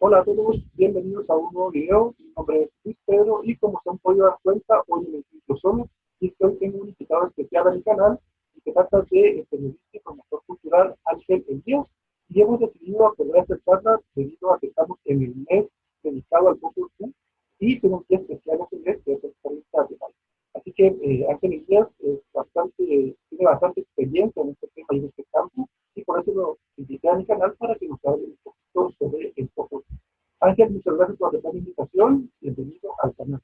Hola a todos, bienvenidos a un nuevo video. Mi nombre es Luis Pedro y como se han podido dar cuenta, hoy en el sitio solo y hoy tengo un invitado especial a mi canal y que trata de periodista y promotor cultural Ángel Elías. Y hemos decidido acordar esta charla debido a que estamos en el mes dedicado al Popol Vuh y tengo un día especial en el mes que es el 30 de mayo. Así que Ángel Elías tiene bastante experiencia en este tema y en este campo y por eso lo invité a mi canal para que nos hable un poquito sobre el Popol Vuh. Ángel, muchas gracias por aceptar la invitación. Bienvenido al canal.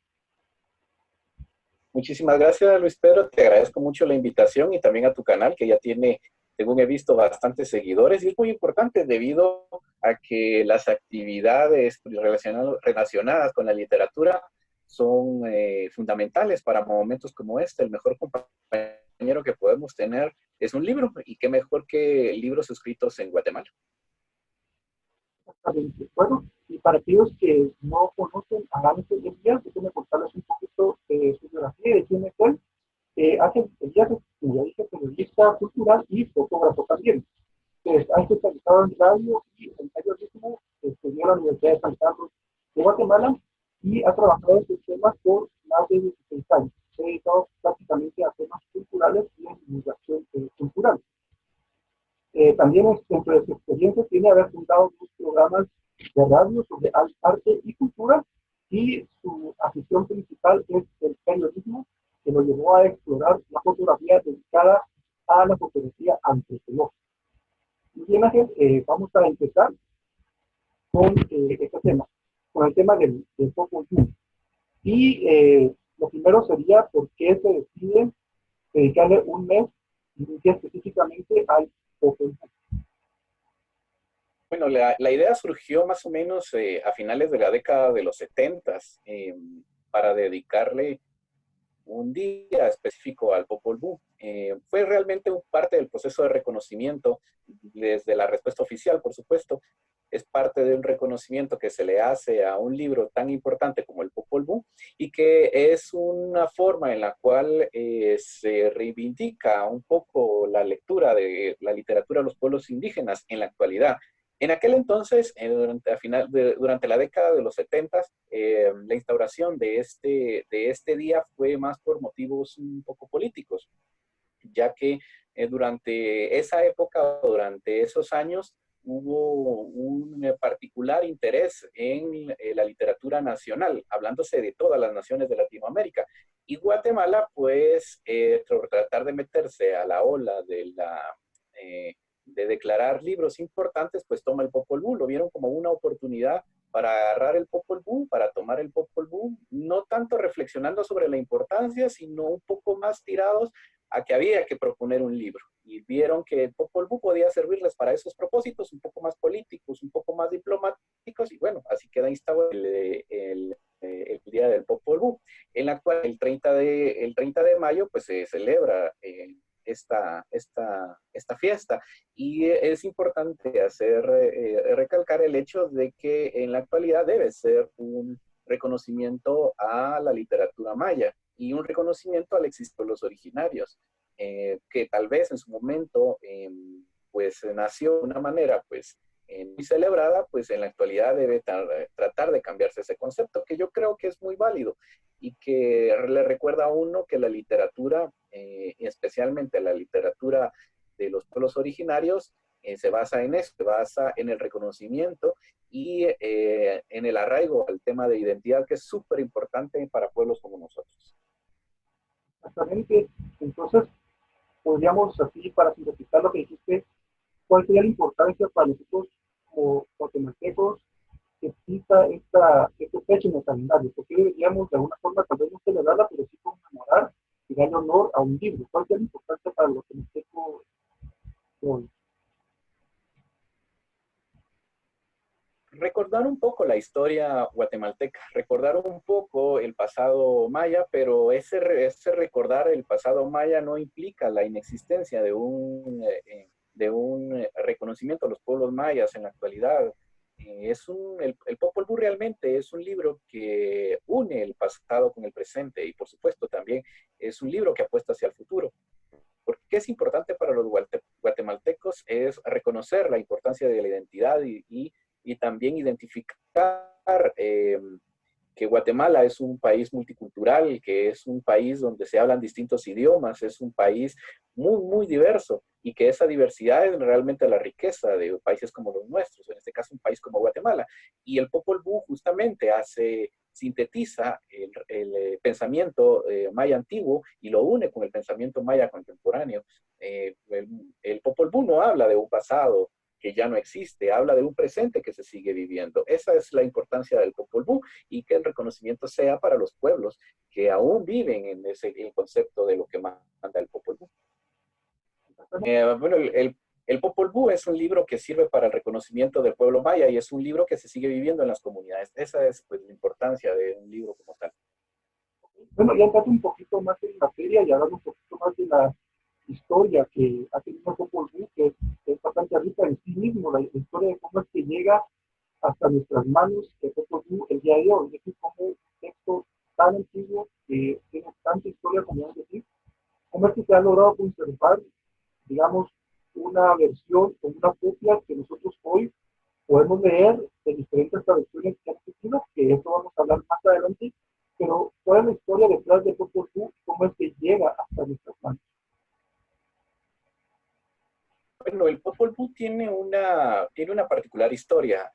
Muchísimas gracias, Luis Pedro. Te agradezco mucho la invitación y también a tu canal, que ya tiene, según he visto, bastantes seguidores. Y es muy importante debido a que las actividades relacionadas con la literatura son fundamentales para momentos como este. El mejor compañero que podemos tener es un libro, y qué mejor que libros escritos en Guatemala. Exactamente. Bueno, y para aquellos que no conocen a Ángel Elías, déjenme contarles un poquito de su biografía y de quién es él. Ángel Elías es, como ya dije, periodista cultural y fotógrafo también. Ha especializado en radio y en periodismo, estudió en la Universidad de San Carlos de Guatemala y ha trabajado en estos temas por más de 16 años. Se ha dedicado prácticamente a temas culturales y en divulgación cultural. También dentro de su experiencia tiene haber fundado dos programas de radio sobre arte y cultura y su afición principal es el periodismo, que lo llevó a explorar la fotografía dedicada a la fotografía antropológica. Y bien, Ángel, vamos a empezar con este tema, con el tema del Popol Vuh. Y lo primero sería por qué se decide dedicarle un mes y un día específicamente al Popol Vuh. Bueno, la idea surgió más o menos a finales de la década de los 70 para dedicarle un día específico al Popol Vuh. Fue realmente parte del proceso de reconocimiento desde la respuesta oficial, por supuesto. Es parte de un reconocimiento que se le hace a un libro tan importante como el Popol Vuh y que es una forma en la cual se reivindica un poco la lectura de la literatura de los pueblos indígenas en la actualidad. En aquel entonces, durante la década de los 70, la instauración de este día fue más por motivos un poco políticos, ya que durante esa época, durante esos años, hubo un particular interés en la literatura nacional, hablándose de todas las naciones de Latinoamérica. Y Guatemala, pues, por tratar de meterse a la ola de declarar libros importantes, pues toma el Popol Vuh. Lo vieron como una oportunidad para agarrar el Popol Vuh, para tomar el Popol Vuh, no tanto reflexionando sobre la importancia, sino un poco más tirados a que había que proponer un libro. Y vieron que el Popol Vuh podía servirles para esos propósitos, un poco más políticos, un poco más diplomáticos, y bueno, así queda instaurado el Día del Popol Vuh. En la actual, el 30 de mayo, pues se celebra esta fiesta. Y es importante recalcar el hecho de que en la actualidad debe ser un reconocimiento a la literatura maya y un reconocimiento al existir de los originarios, que tal vez en su momento pues nació de una manera pues muy celebrada, pues en la actualidad debe tratar de cambiarse ese concepto, que yo creo que es muy válido y que le recuerda a uno que la literatura, especialmente la literatura de los pueblos originarios, se basa en eso, se basa en el reconocimiento y en el arraigo al tema de identidad, que es súper importante para pueblos como nosotros. Exactamente. Entonces, podríamos así, para sintetizar lo que dijiste, ¿cuál sería la importancia para nosotros como guatemaltecos que exista este fecha en el calendario? Porque deberíamos de alguna forma tal vez no celebrarla, pero sí conmemorar y darle honor a un libro. ¿Cuál sería la importancia para los guatemaltecos hoy? Recordar un poco la historia guatemalteca, recordar un poco el pasado maya, pero ese recordar el pasado maya no implica la inexistencia de un reconocimiento a los pueblos mayas en la actualidad. El Popol Vuh realmente es un libro que une el pasado con el presente y por supuesto también es un libro que apuesta hacia el futuro. Porque es importante para los guatemaltecos es reconocer la importancia de la identidad y también también identificar que Guatemala es un país multicultural, que es un país donde se hablan distintos idiomas, es un país muy, muy diverso y que esa diversidad es realmente la riqueza de países como los nuestros, en este caso un país como Guatemala. Y el Popol Vuh justamente sintetiza pensamiento maya antiguo y lo une con el pensamiento maya contemporáneo. El Popol Vuh no habla de un pasado que ya no existe, habla de un presente que se sigue viviendo. Esa es la importancia del Popol Vuh y que el reconocimiento sea para los pueblos que aún viven en el concepto de lo que manda el Popol Vuh. Bueno, el Popol Vuh es un libro que sirve para el reconocimiento del pueblo maya y es un libro que se sigue viviendo en las comunidades. Esa es pues la importancia de un libro como tal. Bueno, ya entrando un poquito más en materia y hablando un poquito más de la historia que ha tenido Popol Vuh, que es bastante rica en sí mismo, la historia de cómo es que llega hasta nuestras manos el Popol Vuh el día de hoy. Es decir, como un texto tan antiguo que tiene tanta historia, como es decir, cómo es que se ha logrado conservar, digamos, una versión o una copia que nosotros hoy podemos leer de diferentes traducciones que han existido, que esto vamos a hablar más adelante, pero cuál es la historia detrás de Popol Vuh y cómo es que llega hasta nuestras manos. Bueno, el Popol Vuh tiene una particular historia.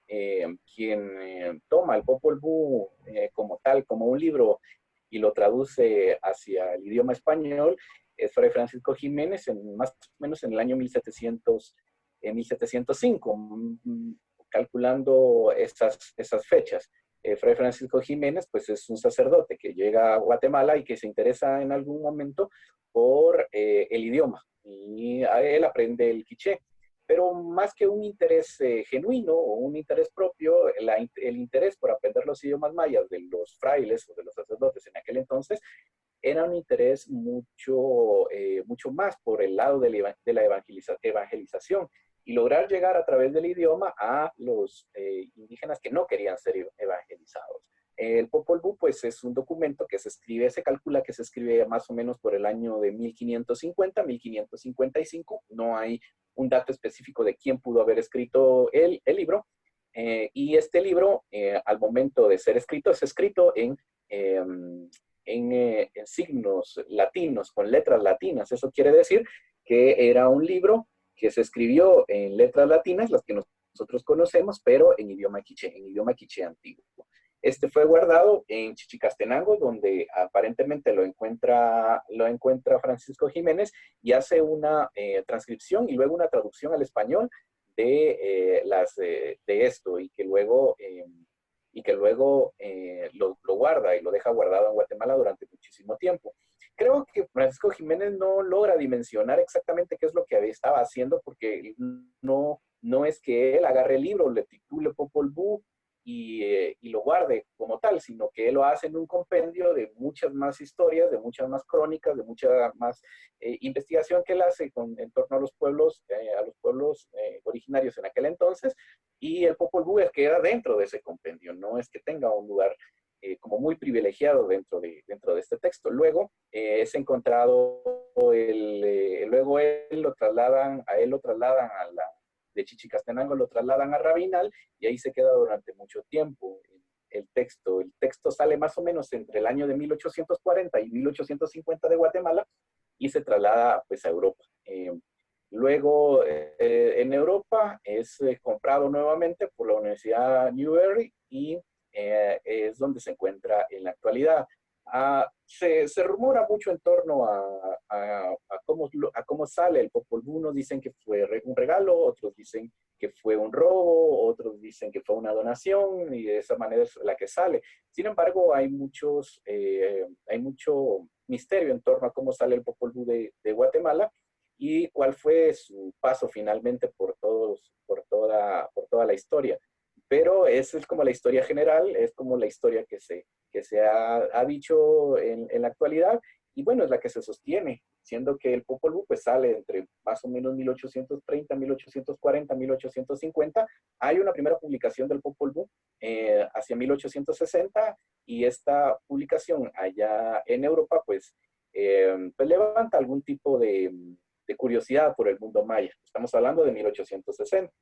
Quien toma el Popol Vuh como tal, como un libro, y lo traduce hacia el idioma español, es Fray Francisco Jiménez, más o menos en el año 1705, calculando esas fechas. Fray Francisco Jiménez, pues es un sacerdote que llega a Guatemala y que se interesa en algún momento por el idioma y a él aprende el quiché. Pero más que un interés genuino o un interés propio, el interés por aprender los idiomas mayas de los frailes o de los sacerdotes en aquel entonces era un interés mucho más por el lado de la evangelización y lograr llegar a través del idioma a los indígenas que no querían ser evangelizados. El Popol Vuh, pues, es un documento que se calcula que se escribe más o menos por el año de 1550, 1555. No hay un dato específico de quién pudo haber escrito el libro. Y este libro, al momento de ser escrito, es escrito en signos latinos, con letras latinas. Eso quiere decir que era un libro que se escribió en letras latinas, las que nosotros conocemos, pero en idioma quiché antiguo. Este fue guardado en Chichicastenango, donde aparentemente lo encuentra Francisco Jiménez y hace una transcripción y luego una traducción al español de esto y que luego lo guarda y lo deja guardado en Guatemala durante muchísimo tiempo. Creo que Francisco Jiménez no logra dimensionar exactamente qué es lo que estaba haciendo, porque no es que él agarre el libro, le titule Popol Vuh y lo guarde como tal, sino que él lo hace en un compendio de muchas más historias, de muchas más crónicas, de mucha más investigación que él hace en torno a los pueblos originarios en aquel entonces, y el Popol Vuh queda dentro de ese compendio, no es que tenga un lugar como muy privilegiado dentro de este texto. Luego es encontrado, luego a él lo trasladan de Chichicastenango lo trasladan a Rabinal y ahí se queda durante mucho tiempo el texto. El texto sale más o menos entre el año de 1840 y 1850 de Guatemala y se traslada pues a Europa. Luego en Europa es comprado nuevamente por la Universidad Newberry y es donde se encuentra en la actualidad. Se rumora mucho en torno a cómo sale el Popol Vuh. Unos dicen que fue un regalo, otros dicen que fue un robo, otros dicen que fue una donación y de esa manera es la que sale. Sin embargo, hay mucho misterio en torno a cómo sale el Popol Vuh de Guatemala y cuál fue su paso finalmente por toda la historia. Pero esa es como la historia general, es como la historia que se ha dicho en la actualidad, y bueno, es la que se sostiene, siendo que el Popol Vuh pues sale entre más o menos 1830, 1840, 1850. Hay una primera publicación del Popol Vuh hacia 1860, y esta publicación allá en Europa pues levanta algún tipo de curiosidad por el mundo maya. Estamos hablando de 1860.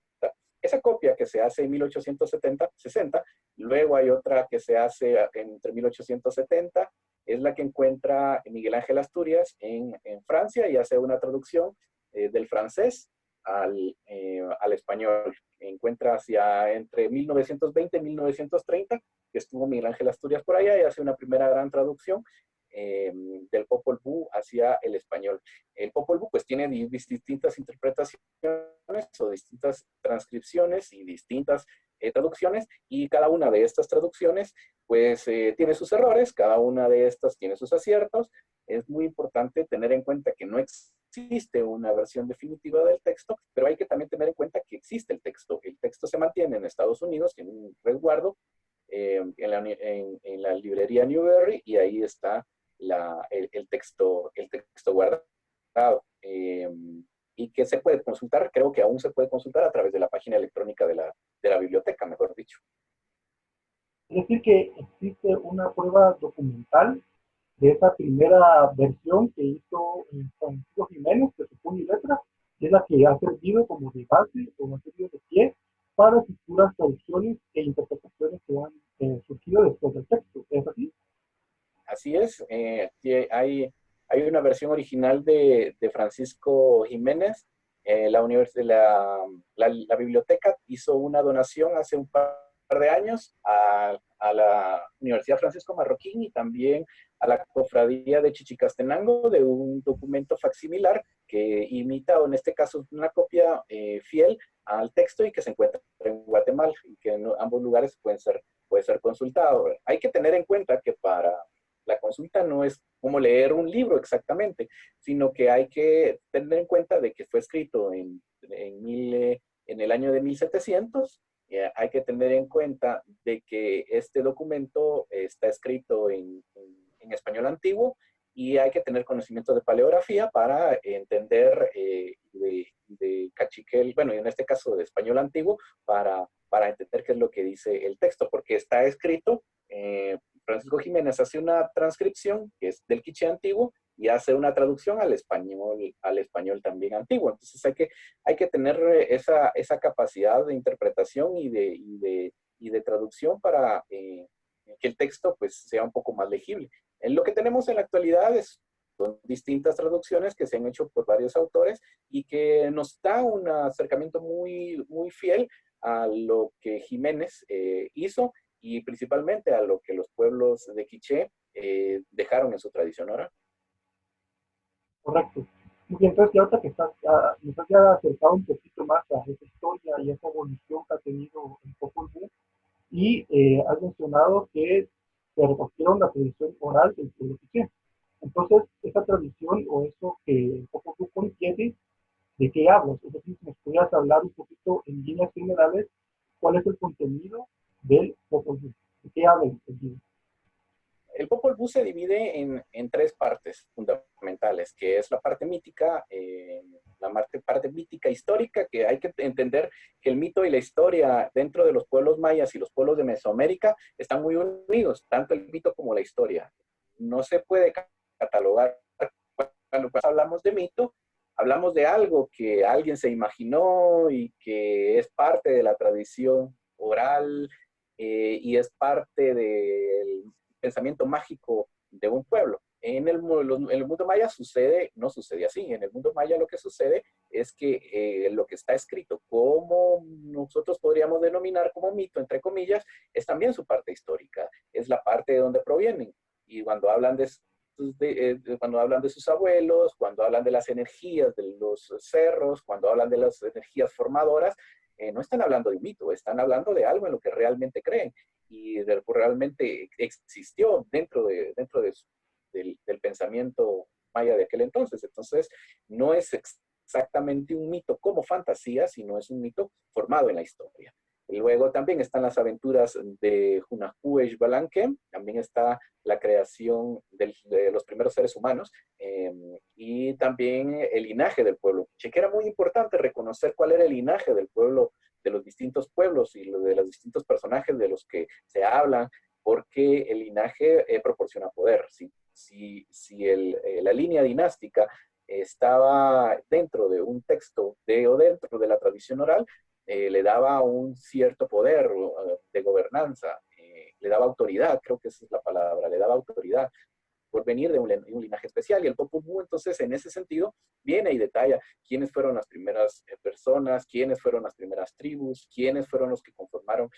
Esa copia que se hace en 1860, luego hay otra que se hace entre 1870, es la que encuentra Miguel Ángel Asturias en Francia y hace una traducción del francés al español. Encuentra hacia entre 1920 y 1930, que estuvo Miguel Ángel Asturias por allá y hace una primera gran traducción del Popol Vuh hacia el español. El Popol Vuh pues tiene distintas interpretaciones o distintas transcripciones y distintas traducciones, y cada una de estas traducciones pues tiene sus errores, cada una de estas tiene sus aciertos. Es muy importante tener en cuenta que no existe una versión definitiva del texto, pero hay que también tener en cuenta que existe el texto. El texto se mantiene en Estados Unidos, en un resguardo, en la librería Newberry, y ahí está el texto guardado. Y que se puede consultar, creo que aún se puede consultar a través de la página electrónica de la biblioteca, mejor dicho. Es decir, que existe una prueba documental de esa primera versión que hizo Francisco Jiménez, de su puño y letra, que es la que ha servido como de base o ha servido de pie para futuras traducciones e interpretaciones que han surgido después del texto. ¿Es así? Así es, hay una versión original de Francisco Jiménez. La biblioteca hizo una donación hace un par de años a la Universidad Francisco Marroquín y también a la Cofradía de Chichicastenango, de un documento facsimilar que imita, o en este caso una copia fiel al texto, y que se encuentra en Guatemala, y que en ambos lugares puede ser consultado. Hay que tener en cuenta que para la consulta no es como leer un libro exactamente, sino que hay que tener en cuenta de que fue escrito en el año de 1700. Hay que tener en cuenta de que este documento está escrito en español antiguo, y hay que tener conocimiento de paleografía para entender de cachiquel, bueno, en este caso de español antiguo, para entender qué es lo que dice el texto, porque está escrito. Francisco Jiménez hace una transcripción que es del quiché antiguo y hace una traducción al español también antiguo. Entonces hay que tener esa capacidad de interpretación y de traducción para que el texto pues sea un poco más legible. Lo que tenemos en la actualidad son distintas traducciones que se han hecho por varios autores y que nos da un acercamiento muy, muy fiel a lo que Jiménez hizo, y principalmente a lo que los pueblos de Quiché dejaron en su tradición oral. Correcto. Muy bien, entonces ya ahorita que nos has ya acercado un poquito más a esa historia y esa evolución que ha tenido el Popol Vuh, y has mencionado que se recogieron la tradición oral del pueblo quiché. Entonces, esa tradición o eso que el Popol Vuh contiene, ¿de qué hablas? Es decir, si nos pudieras hablar un poquito en líneas generales, ¿cuál es el contenido del Popol Vuh? ¿De qué habla el libro? El Popol Vuh se divide en tres partes fundamentales, que es la parte mítica, parte mítica histórica, que hay que entender que el mito y la historia dentro de los pueblos mayas y los pueblos de Mesoamérica están muy unidos, tanto el mito como la historia. No se puede catalogar. Cuando hablamos de mito, hablamos de algo que alguien se imaginó y que es parte de la tradición oral, y es parte del pensamiento mágico de un pueblo. En el mundo maya no sucede así. En el mundo maya lo que sucede es que lo que está escrito, como nosotros podríamos denominar como mito, entre comillas, es también su parte histórica, es la parte de donde provienen. Y cuando hablan cuando hablan de sus abuelos, cuando hablan de las energías de los cerros, cuando hablan de las energías formadoras, no están hablando de un mito, están hablando de algo en lo que realmente creen y de lo que realmente existió del pensamiento maya de aquel entonces. Entonces, no es exactamente un mito como fantasía, sino es un mito formado en la historia. Y luego también están las aventuras de Hunahuesh Balanque, también está la creación de los primeros seres humanos, y también el linaje del pueblo. Que era muy importante reconocer cuál era el linaje del pueblo, de los distintos pueblos y de los distintos personajes de los que se hablan, porque el linaje proporciona poder. Si la línea dinástica estaba dentro de un texto o dentro de la tradición oral, le daba un cierto poder de gobernanza, le daba autoridad, creo que esa es la palabra, le daba autoridad por venir de un linaje especial. Y el Popol Vuh, entonces, en ese sentido, viene y detalla quiénes fueron las primeras personas, quiénes fueron las primeras tribus, quiénes fueron los que conformaron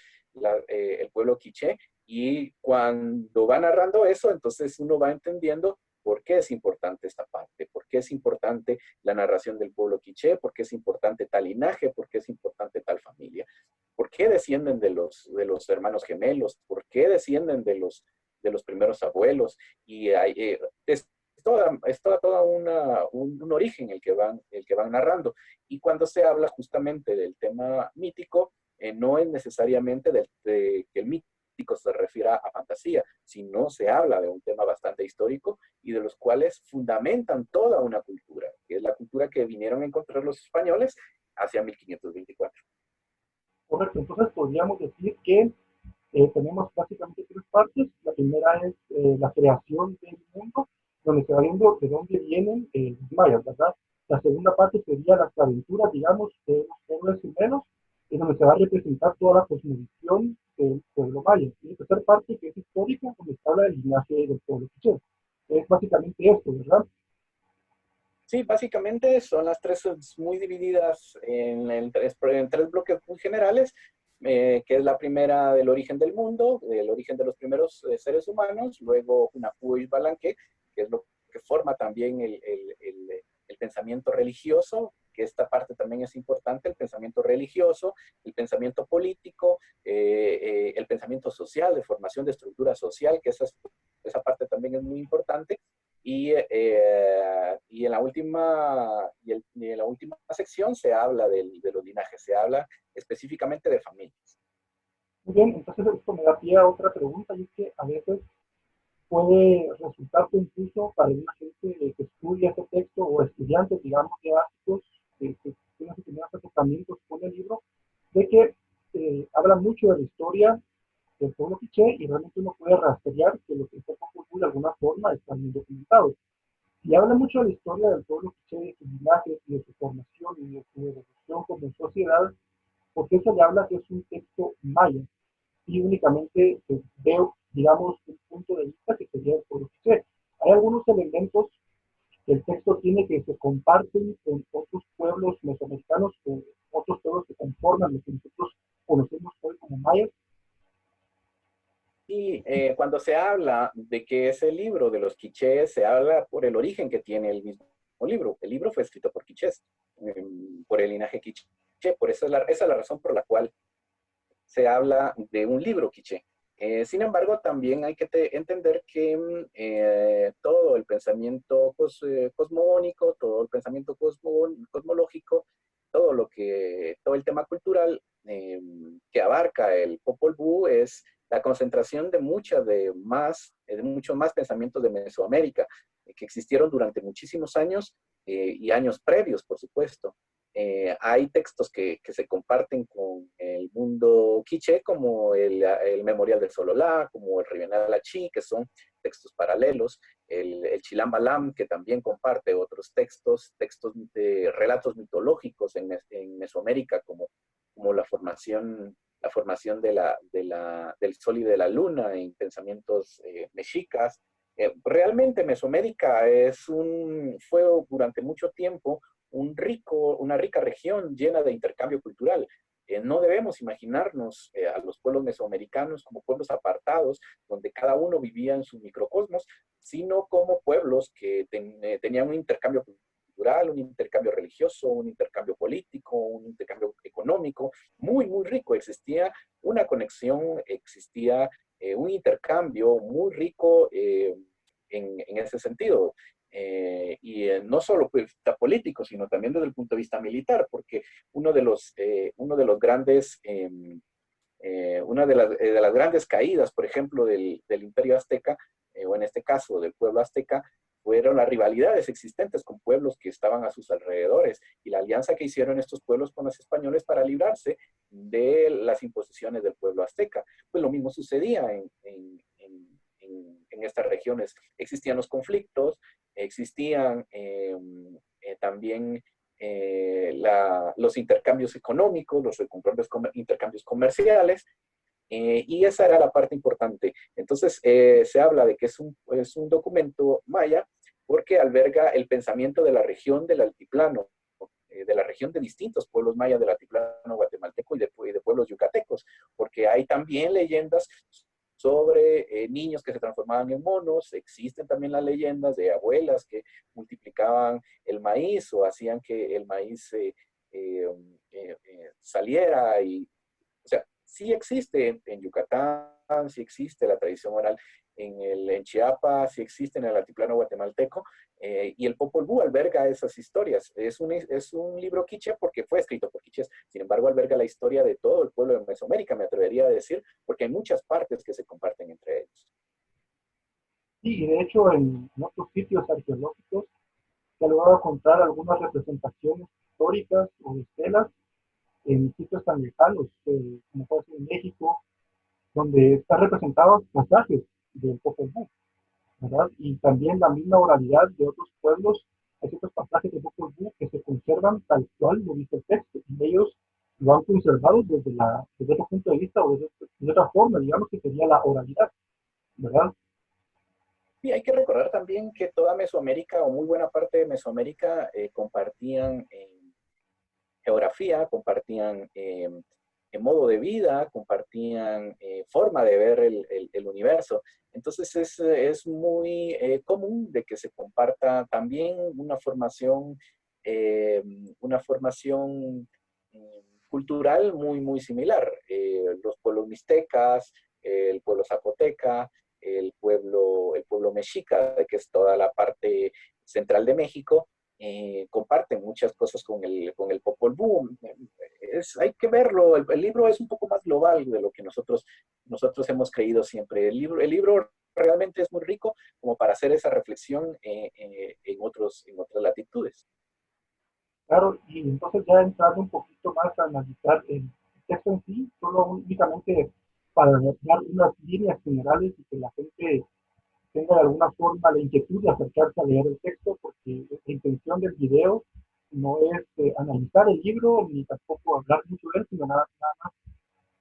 el pueblo quiché. Y cuando va narrando eso, entonces uno va entendiendo por qué es importante esta parte, por qué es importante la narración del pueblo quiché, por qué es importante tal linaje, por qué es importante tal familia, por qué descienden de los hermanos gemelos, por qué descienden de los primeros abuelos, y es toda un origen el que van narrando. Y cuando se habla justamente del tema mítico, no es necesariamente de que el mítico se refiera a fantasía, sino se habla de un tema bastante histórico y de los cuales fundamentan toda una cultura, que es la cultura que vinieron a encontrar los españoles hacia 1524. Correcto, entonces podríamos decir que tenemos básicamente tres partes. La primera es la creación del mundo, donde se va viendo de dónde vienen los mayas, ¿verdad? La segunda parte sería las aventuras, digamos, de los héroes gemelos, en donde se va a representar toda la cosmovisión del pueblo maya. Y la tercera parte, que es histórica, donde se habla del linaje del pueblo quiché. Es básicamente esto, ¿verdad? Sí, básicamente son las tres muy divididas en tres bloques muy generales, que es la primera del origen del mundo, del origen de los primeros seres humanos, luego Hunapu y Balanque, que es lo que forma también el pensamiento religioso, que esta parte también es importante, el pensamiento religioso, el pensamiento político, el pensamiento social, de formación de estructura social, que esa parte también es muy importante. Y en la última sección se habla de los linajes, se habla específicamente de familias. Muy bien, entonces esto me da pie a otra pregunta, y es que a veces puede resultar confuso para una gente que estudia este texto o estudiantes, digamos, de básicos que tienen sus primeros acercamientos con el libro, de que habla mucho de la historia del pueblo quiché y realmente uno puede rastrear que lo que está ocurriendo de alguna forma está bien documentado. Y habla mucho de la historia del pueblo quiché, de sus linajes y de su formación y de su evolución como sociedad, porque eso le habla que es un texto maya y únicamente veo, digamos, un punto de vista que sería el pueblo quiché. Hay algunos elementos que el texto tiene que se comparten con otros pueblos mesoamericanos, con otros pueblos que conforman lo que nosotros conocemos hoy como mayas. Y cuando se habla de que ese libro de los quichés, se habla por el origen que tiene el mismo libro. El libro fue escrito por quichés, por el linaje quiché. Por eso esa es la razón por la cual se habla de un libro quiché. Sin embargo, también hay que entender que todo el pensamiento cosmogónico, todo el pensamiento cosmológico, todo el tema cultural que abarca el Popol Vuh es la concentración de muchos más pensamientos de Mesoamérica, que existieron durante muchísimos años y años previos, por supuesto. Hay textos que se comparten con el mundo quiché, como el Memorial del Sololá, como el Ribenal Achí, que son textos paralelos, el Chilam Balam, que también comparte otros textos de relatos mitológicos en Mesoamérica, como la formación del Sol y de la Luna en pensamientos mexicas. Realmente Mesoamérica fue durante mucho tiempo una rica región llena de intercambio cultural. No debemos imaginarnos a los pueblos mesoamericanos como pueblos apartados, donde cada uno vivía en su microcosmos, sino como pueblos que tenían un intercambio cultural, un intercambio religioso, un intercambio político, un intercambio económico, muy, muy rico. Existía una conexión, existía un intercambio muy rico en ese sentido. No solo pues, político, sino también desde el punto de vista militar, porque una de las grandes caídas, por ejemplo, del Imperio Azteca, o en este caso del pueblo azteca, fueron las rivalidades existentes con pueblos que estaban a sus alrededores y la alianza que hicieron estos pueblos con los españoles para librarse de las imposiciones del pueblo azteca. Pues lo mismo sucedía en estas regiones. Existían los conflictos, existían también los intercambios económicos, los intercambios comerciales, y esa era la parte importante. Entonces, se habla de que es un documento maya porque alberga el pensamiento de la región del altiplano, de la región de distintos pueblos mayas del altiplano guatemalteco y de pueblos yucatecos, porque hay también leyendas sobre niños que se transformaban en monos. Existen también las leyendas de abuelas que multiplicaban el maíz o hacían que el maíz saliera. Y, o sea, sí existe en Yucatán, sí existe la tradición oral en Chiapas, sí existe en el altiplano guatemalteco, y el Popol Vuh alberga esas historias. Es un libro quiché porque fue escrito por quichés, sin embargo alberga la historia de todo el pueblo de Mesoamérica, me atrevería a decir, porque hay muchas partes que se comparten entre ellos. Sí, y de hecho en otros sitios arqueológicos se ha logrado contar algunas representaciones históricas o de estelas en sitios tan lejanos, como puede ser en México, donde están representados pasajes del Popol Vuh, ¿verdad? Y también la misma oralidad de otros pueblos, hay ciertos pasajes de Popol Vuh que se conservan tal cual lo dice el texto, y ellos lo han conservado desde otro punto de vista o desde otra forma, digamos que sería la oralidad, ¿verdad? Y hay que recordar también que toda Mesoamérica o muy buena parte de Mesoamérica compartían geografía, compartían modo de vida, compartían forma de ver el universo. Entonces es muy común de que se comparta también eh, una formación cultural muy, muy similar. Los pueblos mixtecas, el pueblo zapoteca, el pueblo mexica, que es toda la parte central de México, comparten muchas cosas con el Popol Vuh. Hay que verlo, el libro es un poco más global de lo que nosotros hemos creído siempre. El libro realmente es muy rico como para hacer esa reflexión en otras latitudes. Claro, y entonces ya entrando un poquito más a analizar el texto en sí, solo únicamente para dar unas líneas generales y que la gente tenga de alguna forma la inquietud de acercarse a leer el texto, porque la intención del video no es analizar el libro ni tampoco hablar mucho de él, sino nada más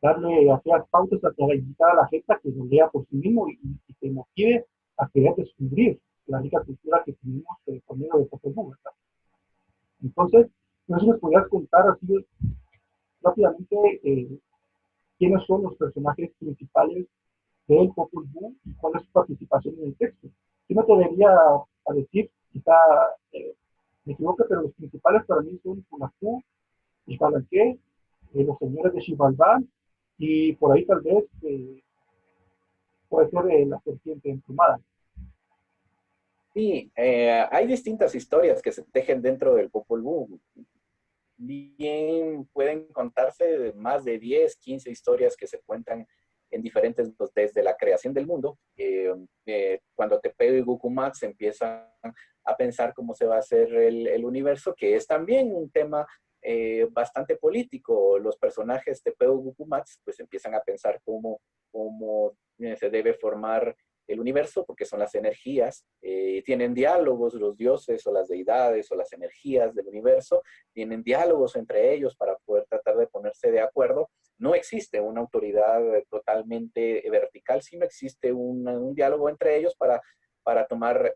darle aquellas pautas para invitar a la gente a que lo lea por sí mismo y que motive a querer descubrir la rica cultura que tenemos por medio de Popol Vuh, ¿verdad? Entonces, no sé si nos podrías contar así rápidamente quiénes son los personajes principales del Popol Vuh y cuál es su participación en el texto. Yo me atrevería a decir, quizá me equivoco, pero los principales para mí son Punakú, el Palanqué, los señores de Xibalbán y por ahí tal vez puede ser la serpiente emplumada. Sí, hay distintas historias que se tejen dentro del Popol Vuh. Bien pueden contarse más de 10, 15 historias que se cuentan en diferentes, pues, desde la creación del mundo. Cuando Tepeo y Gucumat se empiezan a pensar cómo se va a hacer el universo, que es también un tema bastante político. Los personajes Tepeo y Gucumat pues empiezan a pensar cómo se debe formar el universo, porque son las energías, tienen diálogos los dioses o las deidades o las energías del universo, tienen diálogos entre ellos para poder tratar de ponerse de acuerdo. No existe una autoridad totalmente vertical, sino existe un diálogo entre ellos para tomar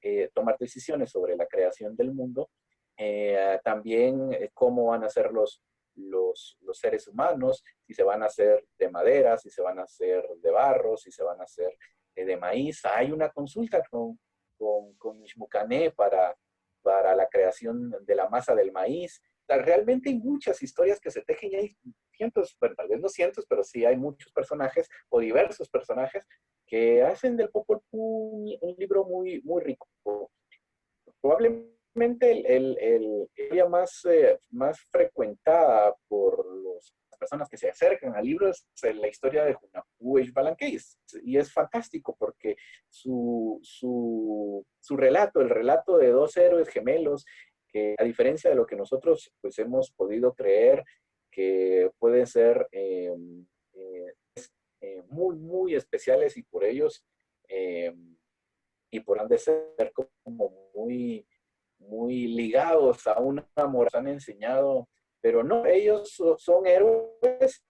decisiones sobre la creación del mundo. También cómo van a ser los seres humanos, si se van a hacer de madera, si se van a hacer de barro, si se van a hacer de maíz. Hay una consulta con Ishmucané para la creación de la masa del maíz. Realmente hay muchas historias que se tejen y hay cientos, bueno, tal vez no cientos, pero sí hay muchos personajes o diversos personajes que hacen del Popol Vuh un libro muy, muy rico. Probablemente el área más frecuentada por las personas que se acercan al libro es la historia de Hunahpu Balanquey. Y es fantástico porque su relato, el relato de dos héroes gemelos, que a diferencia de lo que nosotros pues hemos podido creer, que pueden ser muy, muy especiales y por ellos y por han de ser como muy muy ligados a una moral, han enseñado, pero no, ellos son héroes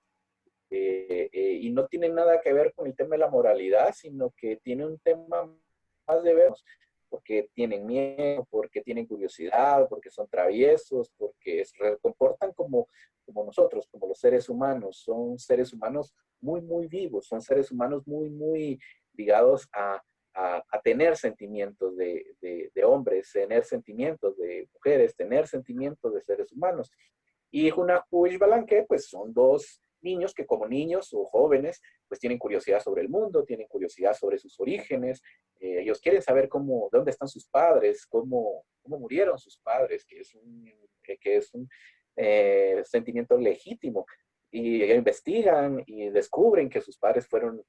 y no tienen nada que ver con el tema de la moralidad, sino que tiene un tema más de ver, porque tienen miedo, porque tienen curiosidad, porque son traviesos, porque se comportan como nosotros, como los seres humanos. Son seres humanos muy, muy vivos, son seres humanos muy, muy ligados a tener sentimientos de hombres, tener sentimientos de mujeres, tener sentimientos de seres humanos. Y Hunaku y Balanque, pues son dos niños que como niños o jóvenes, pues tienen curiosidad sobre el mundo, tienen curiosidad sobre sus orígenes, ellos quieren saber de dónde están sus padres, cómo murieron sus padres, que es un sentimiento legítimo. Y investigan y descubren que sus padres fueron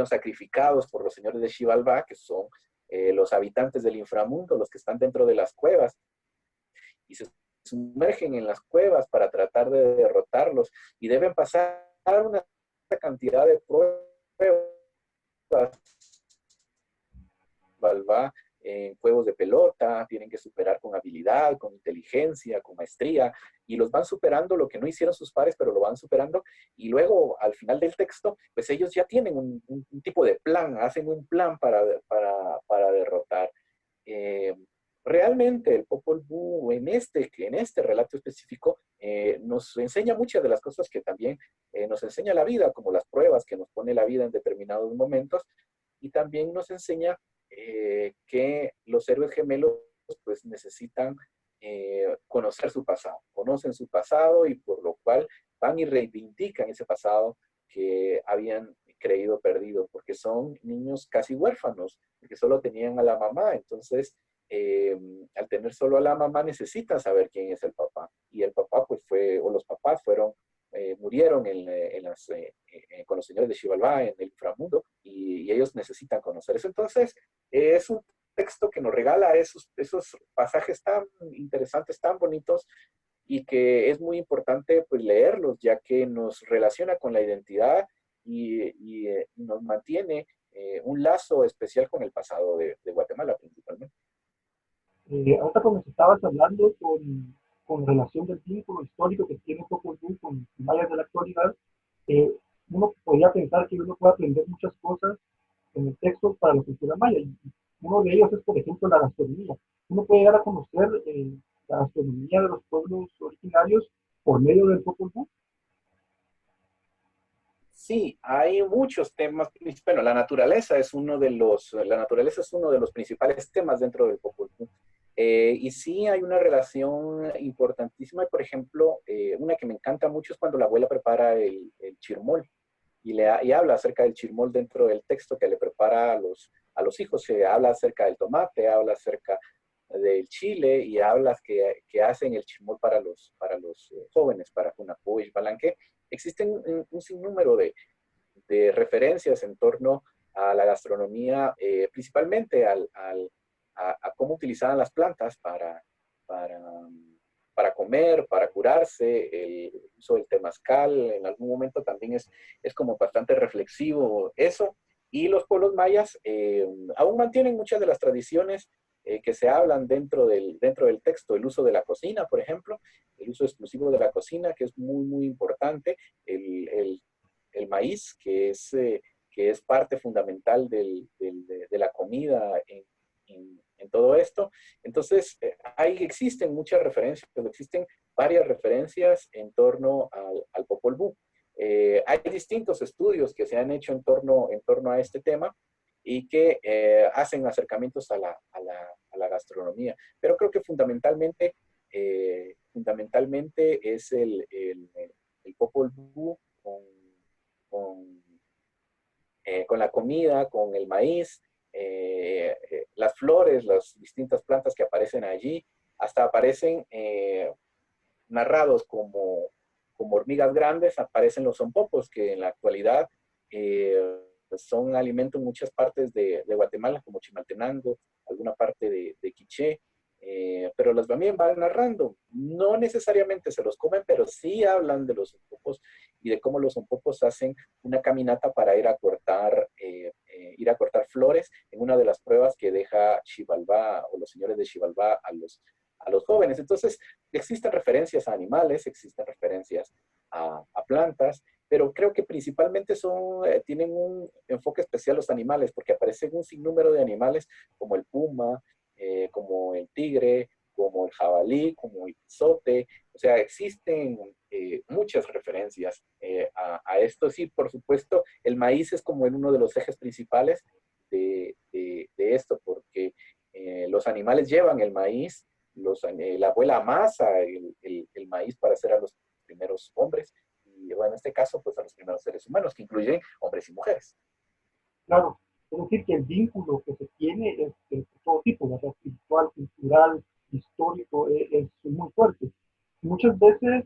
sacrificados por los señores de Xibalbá, que son los habitantes del inframundo, los que están dentro de las cuevas, y se sumergen en las cuevas para tratar de derrotarlos, y deben pasar una cantidad de pruebas, Balbá, en juegos de pelota, tienen que superar con habilidad, con inteligencia, con maestría, y los van superando lo que no hicieron sus padres, pero lo van superando, y luego al final del texto, pues ellos ya tienen un tipo de plan, hacen un plan para derrotar. Eh, Realmente el Popol Vuh en este relato específico nos enseña muchas de las cosas que también nos enseña la vida, como las pruebas que nos pone la vida en determinados momentos, y también nos enseña que los héroes gemelos pues necesitan conocer su pasado, conocen su pasado y por lo cual van y reivindican ese pasado que habían creído perdido, porque son niños casi huérfanos, porque solo tenían a la mamá. Entonces al tener solo a la mamá necesitan saber quién es el papá, y el papá pues o los papás murieron con los señores de Xibalbá en el inframundo, y ellos necesitan conocer eso. Entonces es un texto que nos regala esos pasajes tan interesantes, tan bonitos, y que es muy importante pues leerlos, ya que nos relaciona con la identidad y nos mantiene un lazo especial con el pasado de Guatemala principalmente. Ahorita como estabas hablando con relación del vínculo histórico que tiene Popol Vuh con mayas de la actualidad, eh, uno podría pensar que uno puede aprender muchas cosas en el texto para la cultura maya. Y uno de ellos es, por ejemplo, la gastronomía. Uno puede llegar a conocer la gastronomía de los pueblos originarios por medio del Popol Vuh. Sí, hay muchos temas. Bueno, la naturaleza es uno de los principales temas dentro del Popol Vuh. Y sí hay una relación importantísima. Por ejemplo, una que me encanta mucho es cuando la abuela prepara el chirmol y habla acerca del chirmol dentro del texto que le prepara a los hijos. Se habla acerca del tomate, habla acerca del chile y habla que hacen el chirmol para los jóvenes, para Junapu y Palanque. Existen un sinnúmero de referencias en torno a la gastronomía, principalmente a cómo utilizaban las plantas para, para comer, para curarse, el uso del temazcal, en algún momento también es como bastante reflexivo eso. Y los pueblos mayas aún mantienen muchas de las tradiciones que se hablan dentro del texto, el uso de la cocina, por ejemplo, el uso exclusivo de la cocina, que es muy, muy importante, el maíz, que es parte fundamental de la comida en todo esto. Entonces, ahí existen muchas referencias, existen varias referencias en torno al Popol Vuh. Hay distintos estudios que se han hecho en torno a este tema y que hacen acercamientos a la gastronomía. Pero creo que fundamentalmente es el Popol Vuh con, con la comida, con el maíz, las flores, las distintas plantas que aparecen allí, hasta aparecen narrados como hormigas grandes, aparecen los zompopos, que en la actualidad son alimento en muchas partes de Guatemala, como Chimaltenango, alguna parte de Quiché, pero las también van narrando. No necesariamente se los comen, pero sí hablan de los zompopos y de cómo los zompopos hacen una caminata para ir a cortar flores en una de las pruebas que deja Xibalbá o los señores de Xibalbá a los jóvenes. Entonces, existen referencias a animales, existen referencias a plantas, pero creo que principalmente tienen un enfoque especial los animales, porque aparecen un sinnúmero de animales como el puma, como el tigre, como el jabalí, como el zote. O sea, existen muchas referencias a esto. Sí, por supuesto, el maíz es como uno de los ejes principales de esto, porque los animales llevan el maíz, la abuela amasa el maíz para hacer a los primeros hombres, y bueno, en este caso, pues a los primeros seres humanos, que incluyen hombres y mujeres. Claro, es decir, que el vínculo que se tiene es de todo tipo, ya sea espiritual, cultural, histórico, es muy fuerte. Muchas veces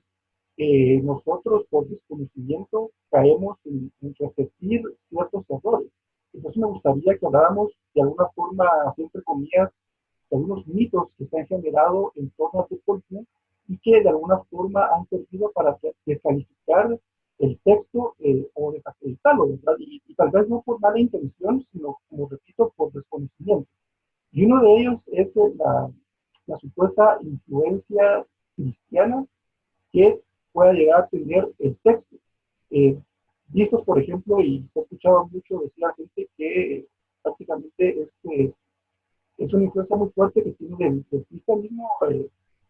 nosotros por desconocimiento caemos en repetir ciertos errores. Entonces me gustaría que habláramos de alguna forma, entre comillas, de algunos mitos que se han generado en torno a Popol Vuh y que de alguna forma han servido para descalificar el texto o desacreditarlo, ¿verdad? Y tal vez no por mala intención, sino, como repito, por desconocimiento. Y uno de ellos es la supuesta influencia cristiana que pueda llegar a tener el texto. Eh, Vistos, por ejemplo, y he escuchado mucho decir a gente que prácticamente es una influencia muy fuerte que tiene del cristianismo.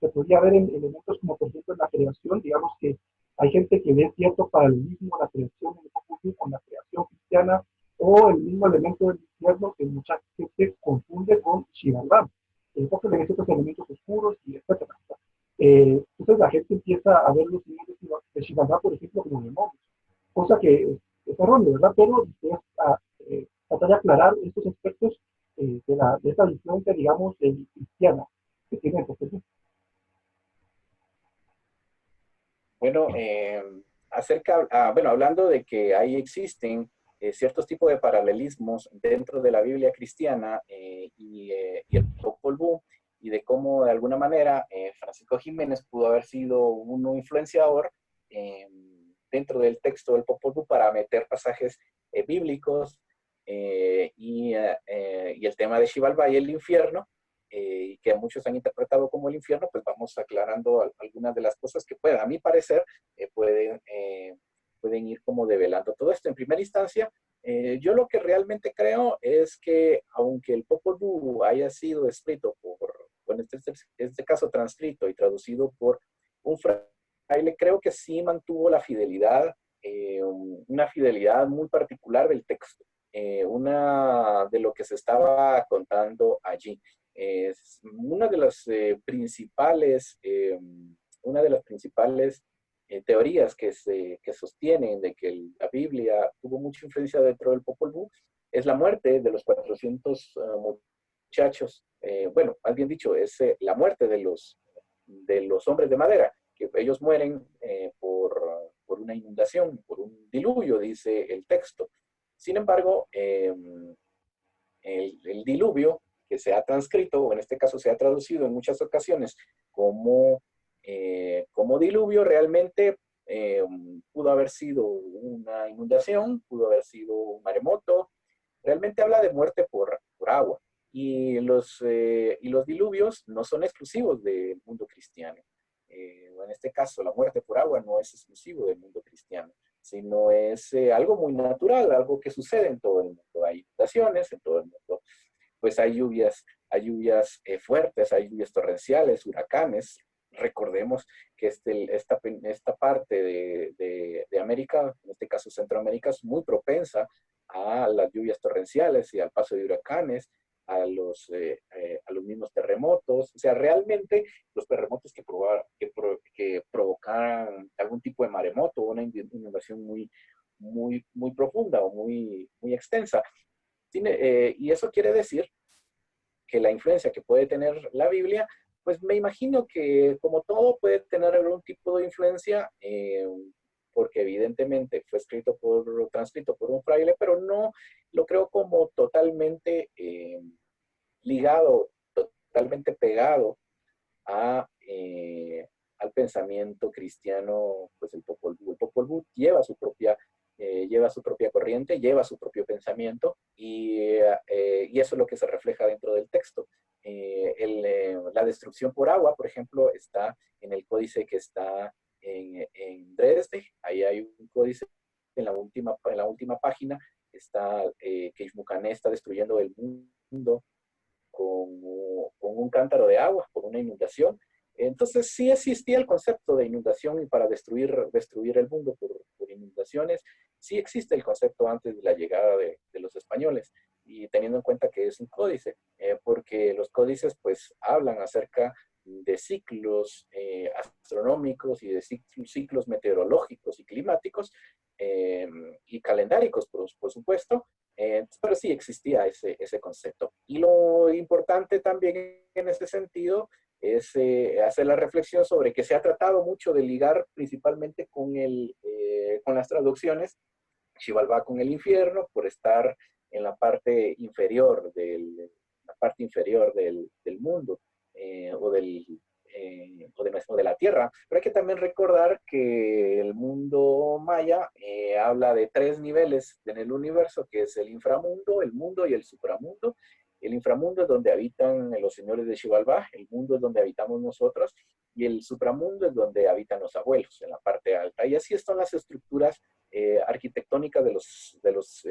Se podría ver en elementos como, por ejemplo, en la creación. Digamos que hay gente que ve cierto paralelismo en la creación en el Popol Vuh con la creación cristiana, o el mismo elemento del infierno que mucha gente confunde con Shivardam, porque le ve ciertos elementos oscuros y etcétera. Entonces la gente empieza a ver los niveles de Shivardam, por ejemplo, como demonios, cosa que es erróneo, ¿verdad? Pero es tratar de aclarar estos aspectos de esta influencia, digamos, cristiana que tiene el proceso. Bueno, bueno, hablando de que ahí existen ciertos tipos de paralelismos dentro de la Biblia cristiana y el Popol Vuh, y de cómo de alguna manera Francisco Jiménez pudo haber sido un influenciador dentro del texto del Popol Vuh para meter pasajes bíblicos y el tema de Xibalbá y el infierno, y que muchos han interpretado como el infierno, pues vamos aclarando algunas de las cosas que pueden, a mi parecer, pueden ir como develando todo esto. En primera instancia, yo lo que realmente creo es que aunque el Popol Vuh haya sido escrito bueno, este caso transcrito y traducido por un fraile, creo que sí mantuvo la fidelidad, una fidelidad muy particular del texto, una de lo que se estaba contando allí. Es una de las principales teorías que sostienen de que la Biblia tuvo mucha influencia dentro del Popol Vuh es la muerte de los 400 muchachos. Bueno, más bien dicho, es la muerte de los hombres de madera, que ellos mueren por una inundación, por un diluvio, dice el texto. Sin embargo, el diluvio que se ha transcrito, o en este caso se ha traducido en muchas ocasiones como diluvio, realmente pudo haber sido una inundación, pudo haber sido un maremoto, realmente habla de muerte por agua. Y los diluvios no son exclusivos del mundo cristiano. En este caso, la muerte por agua no es exclusivo del mundo cristiano, sino es algo muy natural, algo que sucede en todo el mundo. Hay inundaciones en todo el mundo, pues hay lluvias fuertes, hay lluvias torrenciales, huracanes. Recordemos que esta parte de América, en este caso Centroamérica, es muy propensa a las lluvias torrenciales y al paso de huracanes, a los mismos terremotos. O sea, realmente los terremotos que provocaran algún tipo de maremoto o una inundación muy, muy, muy profunda o muy, muy extensa. Y eso quiere decir que la influencia que puede tener la Biblia, pues me imagino que como todo puede tener algún tipo de influencia, porque evidentemente fue transcrito por un fraile, pero no lo creo como totalmente ligado, totalmente pegado al pensamiento cristiano. Pues el Popol Vuh. El Popol Vuh lleva su propia corriente, lleva su propio pensamiento, y eso es lo que se refleja dentro del texto. la destrucción por agua, por ejemplo, está en el códice que está en Dresde. Ahí hay un códice en la última página, está que Ishmucané está destruyendo el mundo con un cántaro de agua, por una inundación. Entonces sí existía el concepto de inundación y para destruir el mundo por inundaciones, sí existe el concepto antes de la llegada de los españoles y teniendo en cuenta que es un códice, porque los códices pues hablan acerca de ciclos astronómicos y de ciclos meteorológicos y climáticos y calendáricos, por supuesto, pero sí existía ese concepto. Y lo importante también en ese sentido es hacer la reflexión sobre que se ha tratado mucho de ligar principalmente con las traducciones, Xibalbá con el infierno, por estar en la parte inferior del mundo o de la Tierra. Pero hay que también recordar que el mundo maya habla de tres niveles en el universo, que es el inframundo, el mundo y el supramundo. El inframundo es donde habitan los señores de Xibalbá, el mundo es donde habitamos nosotros, y el supramundo es donde habitan los abuelos, en la parte alta. Y así están las estructuras arquitectónicas de los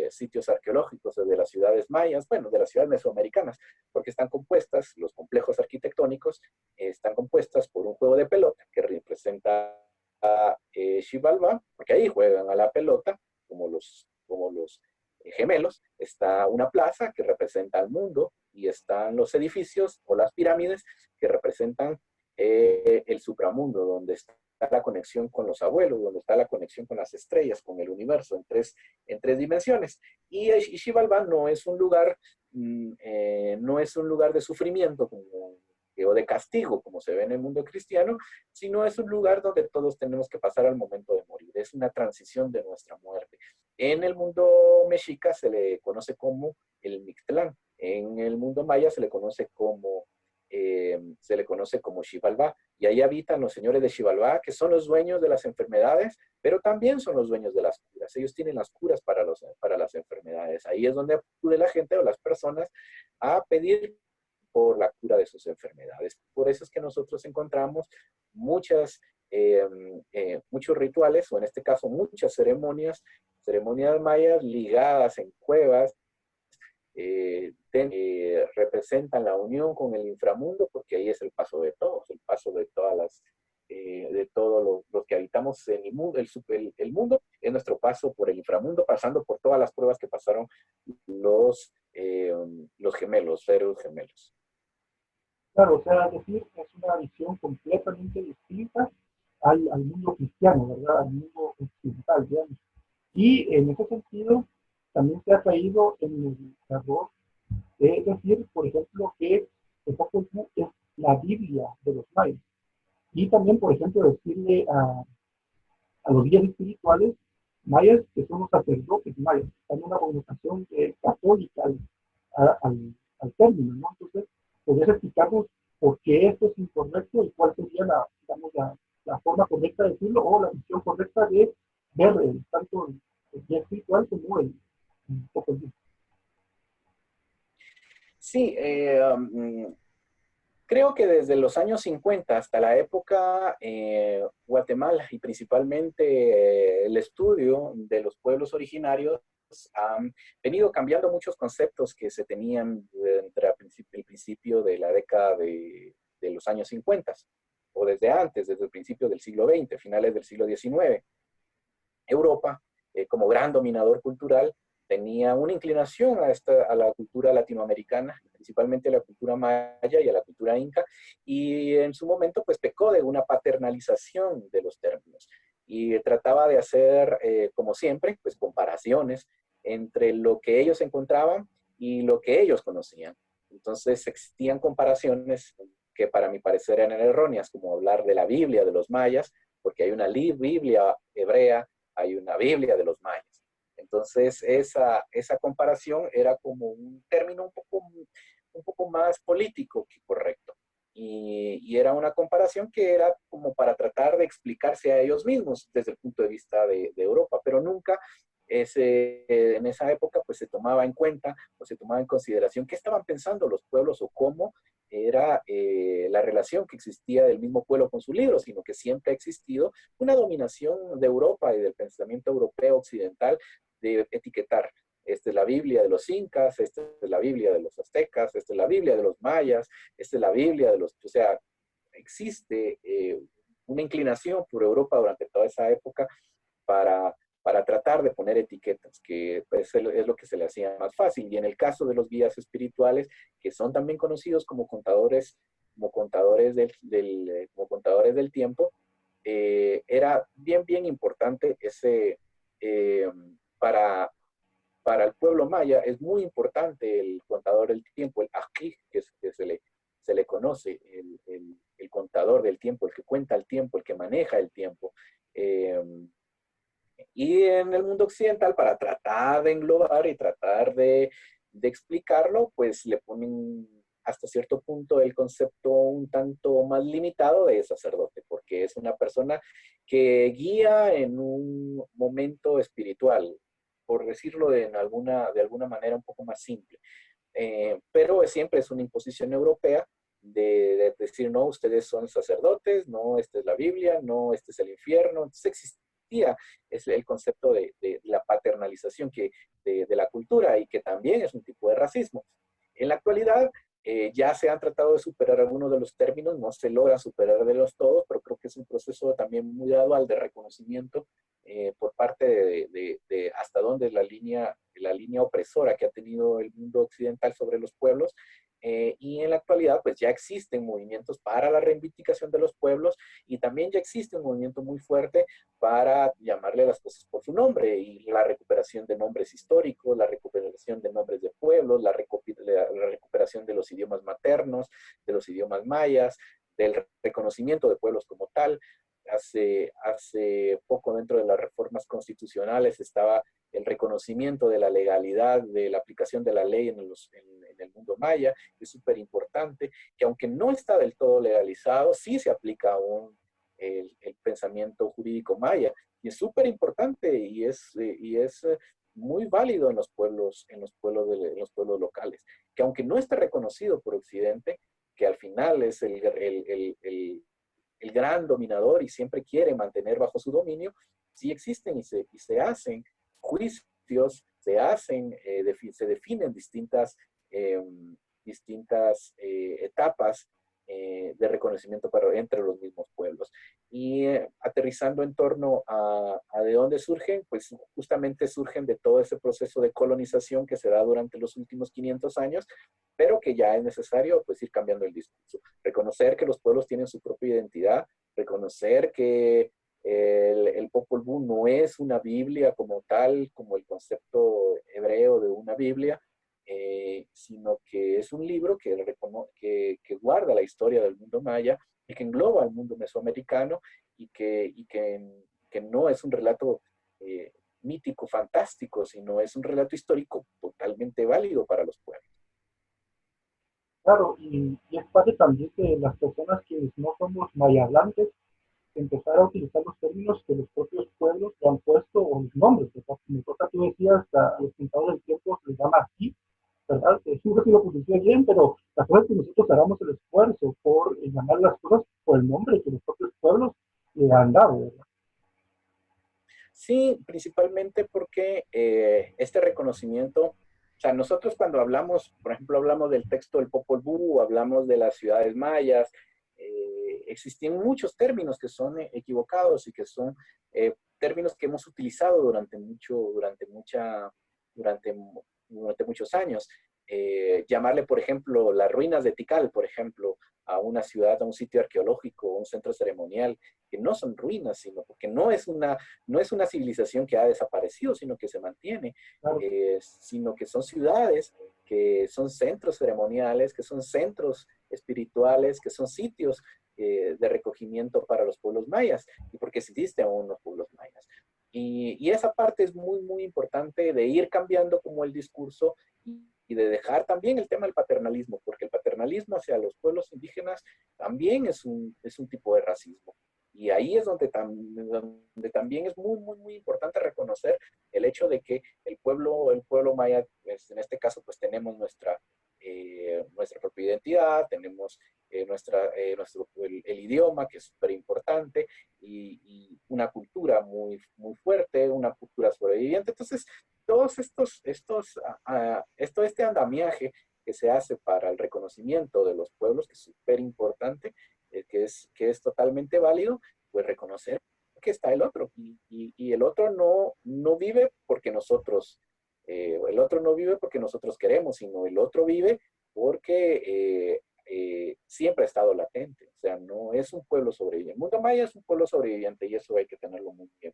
sitios arqueológicos de las ciudades mayas, bueno, de las ciudades mesoamericanas, porque están compuestas, los complejos arquitectónicos están compuestas por un juego de pelota que representa a Xibalbá, porque ahí juegan a la pelota, como los gemelos, está una plaza que representa al mundo y están los edificios o las pirámides que representan el supramundo, donde está la conexión con los abuelos, donde está la conexión con las estrellas, con el universo en tres dimensiones. Y Xibalbá no es un lugar, no es un lugar de sufrimiento o de castigo, como se ve en el mundo cristiano, sino es un lugar donde todos tenemos que pasar al momento de morir. Es una transición de nuestra muerte. En el mundo mexica se le conoce como el Mictlán. En el mundo maya se le conoce como Xibalbá, y ahí habitan los señores de Xibalbá, que son los dueños de las enfermedades, pero también son los dueños de las curas. Ellos tienen las curas para las enfermedades. Ahí es donde acude la gente o las personas a pedir por la cura de sus enfermedades. Por eso es que nosotros encontramos muchos rituales, o en este caso muchas ceremonias mayas ligadas en cuevas, representan la unión con el inframundo, porque ahí es el paso de todos, el paso de de todos los que habitamos en el mundo, es nuestro paso por el inframundo, pasando por todas las pruebas que pasaron los gemelos, seres gemelos. Claro, o sea, es decir, es una visión completamente distinta al mundo cristiano, ¿verdad? Al mundo occidental, digamos. Y en ese sentido, también se ha caído en el error de decir, por ejemplo, que el Popol Vuh es la Biblia de los mayas. Y también, por ejemplo, decirle a los guías espirituales mayas que son los sacerdotes mayas, también una connotación católica al término, ¿no? Entonces, ¿podrías explicarnos por qué esto es incorrecto y cuál sería digamos, la forma correcta de decirlo o la visión correcta de ver tanto el guía espiritual como el Popol Vuh? Sí, creo que desde los años 50 hasta la época, Guatemala y principalmente el estudio de los pueblos originarios han venido cambiando muchos conceptos que se tenían entre el principio de la década de los años 50 o desde antes, desde el principio del siglo XX, finales del siglo XIX. Europa, como gran dominador cultural, tenía una inclinación a la cultura latinoamericana, principalmente a la cultura maya y a la cultura inca, y en su momento pues pecó de una paternalización de los términos y trataba de hacer, como siempre, pues comparaciones entre lo que ellos encontraban y lo que ellos conocían. Entonces existían comparaciones que para mi parecer eran erróneas, como hablar de la Biblia de los mayas, porque hay una Biblia hebrea, hay una Biblia de los mayas. Entonces, esa comparación era como un término un poco más político que correcto. Y era una comparación que era como para tratar de explicarse a ellos mismos desde el punto de vista de Europa, pero nunca en esa época pues se tomaba en cuenta o se tomaba en consideración qué estaban pensando los pueblos o cómo era la relación que existía del mismo pueblo con su libro, sino que siempre ha existido una dominación de Europa y del pensamiento europeo occidental de etiquetar. Esta es la Biblia de los incas, esta es la Biblia de los aztecas, esta es la Biblia de los mayas, esta es la Biblia de los... O sea, existe una inclinación por Europa durante toda esa época para, para tratar de poner etiquetas, que pues, es lo que se le hacía más fácil. Y en el caso de los guías espirituales, que son también conocidos como contadores del tiempo, era bien, bien importante eh, para, para el pueblo maya, es muy importante el contador del tiempo, el ajij, que se le conoce, el contador del tiempo, el que cuenta el tiempo, el que maneja el tiempo. Eh, y en el mundo occidental, para tratar de englobar y tratar de explicarlo, pues le ponen hasta cierto punto el concepto un tanto más limitado de sacerdote, porque es una persona que guía en un momento espiritual, por decirlo de alguna manera un poco más simple. Pero siempre es una imposición europea de decir, no, ustedes son sacerdotes, no, esta es la Biblia, no, este es el infierno. Entonces existía es el concepto de la paternalización de la cultura y que también es un tipo de racismo. En la actualidad ya se han tratado de superar algunos de los términos, no se logra superar de los todos, pero creo que es un proceso también muy gradual de reconocimiento por parte de hasta dónde es la línea opresora que ha tenido el mundo occidental sobre los pueblos. Y en la actualidad, pues ya existen movimientos para la reivindicación de los pueblos y también ya existe un movimiento muy fuerte para llamarle las cosas por su nombre y la recuperación de nombres históricos, la recuperación de nombres de pueblos, la recuperación de los idiomas maternos, de los idiomas mayas, del reconocimiento de pueblos como tal. Hace poco dentro de las reformas constitucionales estaba el reconocimiento de la legalidad de la aplicación de la ley en el mundo maya, que es súper importante, que aunque no está del todo legalizado, sí se aplica aún el pensamiento jurídico maya, y es súper importante y es muy válido en los pueblos locales, que aunque no está reconocido por Occidente, que al final es el gran dominador y siempre quiere mantener bajo su dominio, sí existen y se hacen juicios, se definen eh, distintas etapas de reconocimiento entre los mismos pueblos. Y aterrizando en torno a de dónde surgen, pues justamente surgen de todo ese proceso de colonización que se da durante los últimos 500 años, pero que ya es necesario pues ir cambiando el discurso. Reconocer que los pueblos tienen su propia identidad, reconocer que el Popol Vuh no es una Biblia como tal, como el concepto hebreo de una Biblia, sino que es un libro que guarda la historia del mundo maya y que engloba al mundo mesoamericano que no es un relato mítico, fantástico, sino es un relato histórico totalmente válido para los pueblos. Claro, y es parte también que las personas que no somos mayablantes empezar a utilizar los términos que los propios pueblos le han puesto o los nombres. ¿Verdad? Tú decías, a los pintadores del tiempo se les llama así, ¿verdad? Siempre sí lo pusiste bien, pero la cosa es que nosotros hagamos el esfuerzo por llamar las cosas por el nombre que los propios pueblos le han dado, ¿verdad? Sí, principalmente porque este reconocimiento, o sea, nosotros cuando hablamos, por ejemplo, hablamos del texto del Popol Vuh, hablamos de las ciudades mayas, existen muchos términos que son equivocados y que son términos que hemos utilizado durante, durante muchos años. Llamarle, por ejemplo, las ruinas de Tikal, por ejemplo, a una ciudad, a un sitio arqueológico, un centro ceremonial, que no son ruinas, sino porque no es una civilización que ha desaparecido, sino que se mantiene, Claro, sino que son ciudades, que son centros ceremoniales, que son centros espirituales, que son sitios de recogimiento para los pueblos mayas, y porque existen aún los pueblos mayas. Y esa parte es muy, muy importante de ir cambiando como el discurso y de dejar también el tema del paternalismo, porque el paternalismo hacia los pueblos indígenas también es un tipo de racismo. Y ahí es donde también es muy importante reconocer el hecho de que el pueblo maya, pues, en este caso, pues tenemos nuestra propia identidad, tenemos el idioma, que es súper importante, y una cultura muy fuerte, una cultura sobreviviente. Entonces, todos este andamiaje que se hace para el reconocimiento de los pueblos, que es súper importante, que es totalmente válido, pues reconocer que está el otro. Y el otro no vive porque el otro no vive porque nosotros queremos, sino el otro vive porque siempre ha estado latente. O sea, no es un pueblo sobreviviente. El mundo maya es un pueblo sobreviviente y eso hay que tenerlo muy bien.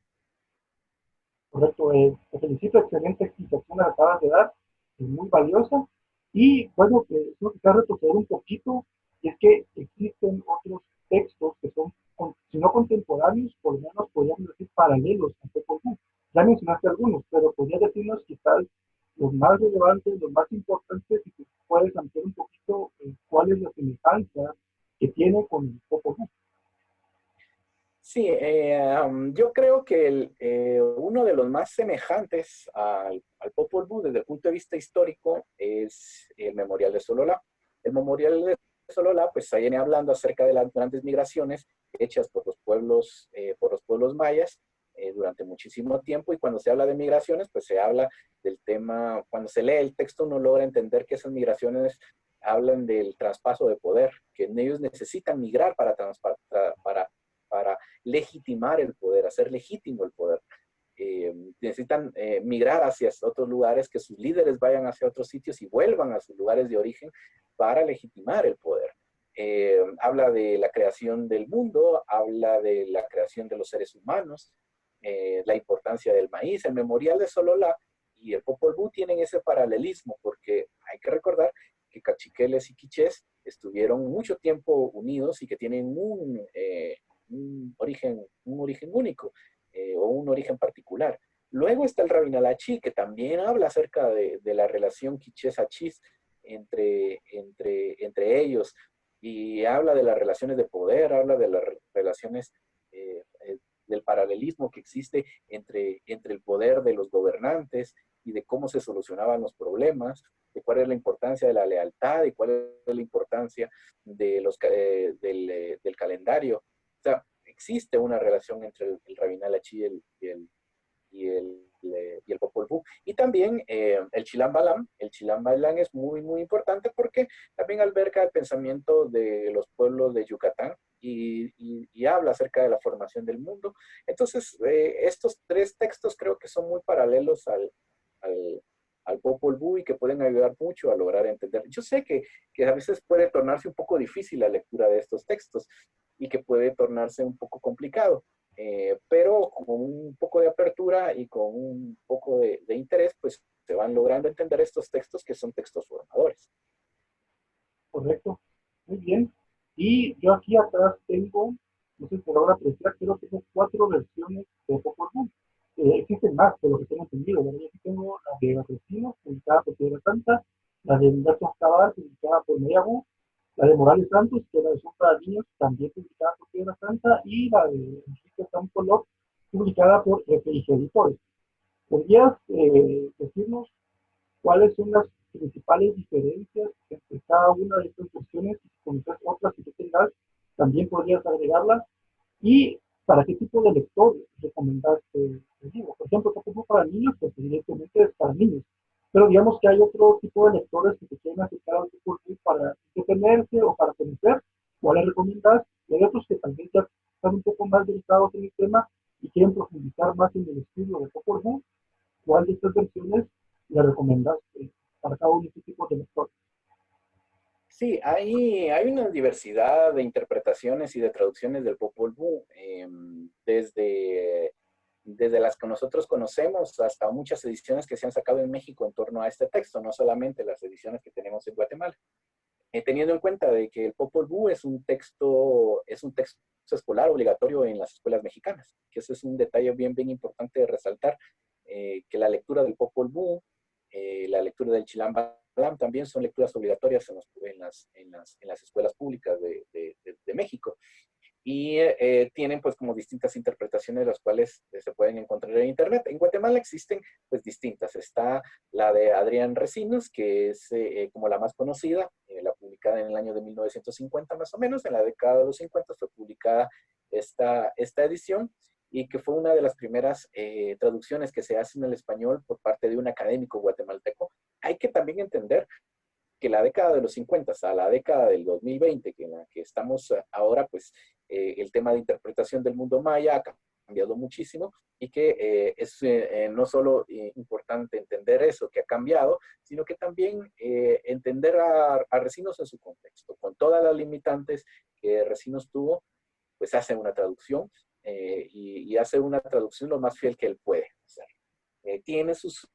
Correcto, te felicito, excelente explicación la acabas de dar, es muy valiosa. Y bueno, tengo que retroceder un poquito, y es que existen otros textos que son, si no contemporáneos, por lo menos podríamos decir paralelos a Popol Vuh. Ya mencionaste algunos, pero podrías decirnos quizás los más relevantes, los más importantes, y que puedes ampliar un poquito cuál es la semejanza que tiene con el Popol Vuh. Sí, yo creo que uno de los más semejantes al Popol Vuh desde el punto de vista histórico es el Memorial de Sololá. El Memorial de Sololá, pues ahí viene hablando acerca de las grandes migraciones hechas por los pueblos mayas durante muchísimo tiempo, y cuando se habla de migraciones, pues se habla del tema, cuando se lee el texto uno logra entender que esas migraciones hablan del traspaso de poder, que ellos necesitan migrar para legitimar el poder, hacer legítimo el poder. Necesitan migrar hacia otros lugares, que sus líderes vayan hacia otros sitios y vuelvan a sus lugares de origen para legitimar el poder. Habla de la creación del mundo, habla de la creación de los seres humanos, la importancia del maíz. El Memorial de Sololá y el Popol Vuh tienen ese paralelismo, porque hay que recordar que cachiqueles y quichés estuvieron mucho tiempo unidos y que tienen un origen único o un origen particular. Luego está el Rabinalachi, que también habla acerca de la relación quichés-achís entre ellos, y habla de las relaciones de poder, habla de las relaciones, del paralelismo que existe entre el poder de los gobernantes y de cómo se solucionaban los problemas, de cuál es la importancia de la lealtad y cuál es la importancia del calendario. O sea, existe una relación entre el Rabinal Achí y el Popol Vuh. Y también el Chilam Balam. El Chilam Balam es muy importante porque también alberga el pensamiento de los pueblos de Yucatán y habla acerca de la formación del mundo. Entonces, estos tres textos creo que son muy paralelos al, al Popol Vuh y que pueden ayudar mucho a lograr entender. Yo sé que a veces puede tornarse un poco difícil la lectura de estos textos y que puede tornarse un poco complicado, pero con un poco de apertura y con un poco de interés, pues se van logrando entender estos textos que son textos formadores. Correcto, muy bien. Y yo aquí atrás tengo, no sé si se logra apreciar, pero tengo 4 versiones de Popol Vuh. Existen más, por lo que tengo entendido, ¿verdad? Yo aquí tengo la de Barrecinos, publicada por Piedra Santa, la de Humberto Escobar, publicada por Mediabu, la de Morales Santos, que es la versión para niños, también publicada por Piedra Santa, y la de Enrique Campo López, publicada por FIG Editores. ¿Podrías decirnos cuáles son las principales diferencias entre cada una de estas versiones? Y si conoces otras que tú tengas, también podrías agregarlas. ¿Y para qué tipo de lector recomendaste el libro? Por ejemplo, como para niños, pues evidentemente es para niños. Pero digamos que hay otro tipo de lectores que se quieren acercar al Popol Vuh para entretenerse o para conocer. ¿Cuáles recomiendas? Y hay otros que también ya están un poco más dedicados en el tema y quieren profundizar más en el estudio de Popol Vuh. ¿Cuál de estas versiones le recomiendas para cada uno de estos tipos de lectores? Sí, hay una diversidad de interpretaciones y de traducciones del Popol Vuh, desde las que nosotros conocemos hasta muchas ediciones que se han sacado en México en torno a este texto, no solamente las ediciones que tenemos en Guatemala. Teniendo en cuenta de que el Popol Vuh es un texto escolar obligatorio en las escuelas mexicanas, que ese es un detalle bien importante de resaltar, que la lectura del Popol Vuh, la lectura del Chilam Balam también son lecturas obligatorias en las escuelas públicas de México. y tienen pues como distintas interpretaciones, las cuales se pueden encontrar en internet. En Guatemala existen pues distintas. Está la de Adrián Recinos, que es como la más conocida, la publicada en el año de 1950 más o menos. En la década de los 50 fue publicada esta edición, y que fue una de las primeras traducciones que se hacen en el español por parte de un académico guatemalteco. Hay que también entender que la década de los 50 a la década del 2020, que en la que estamos ahora, pues el tema de interpretación del mundo maya ha cambiado muchísimo, y que es no solo importante entender eso que ha cambiado, sino que también entender a Recinos en su contexto. Con todas las limitantes que Recinos tuvo, pues hace una traducción, y hace una traducción lo más fiel que él puede hacer. Tiene sus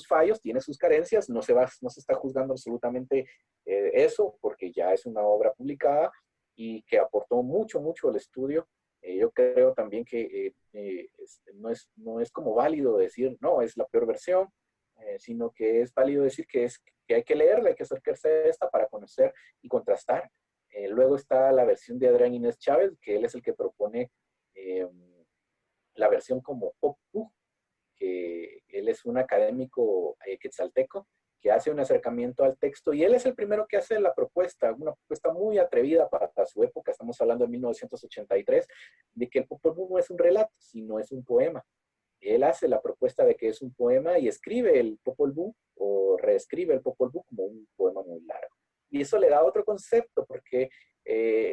fallos, tiene sus carencias, no se está juzgando absolutamente eso, porque ya es una obra publicada y que aportó mucho, mucho al estudio. Yo creo también que no es como válido decir, no, es la peor versión, sino que es válido decir que hay que leerla, hay que acercarse a esta para conocer y contrastar. Luego está la versión de Adrián Inés Chávez, que él es el que propone eh, la versión como pop, que él es un académico quetzalteco que hace un acercamiento al texto, y él es el primero que hace la propuesta, una propuesta muy atrevida para su época. Estamos hablando de 1983, de que el Popol Vuh no es un relato, sino es un poema. Él hace la propuesta de que es un poema y escribe el Popol Vuh, o reescribe el Popol Vuh como un poema muy largo. Y eso le da otro concepto, porque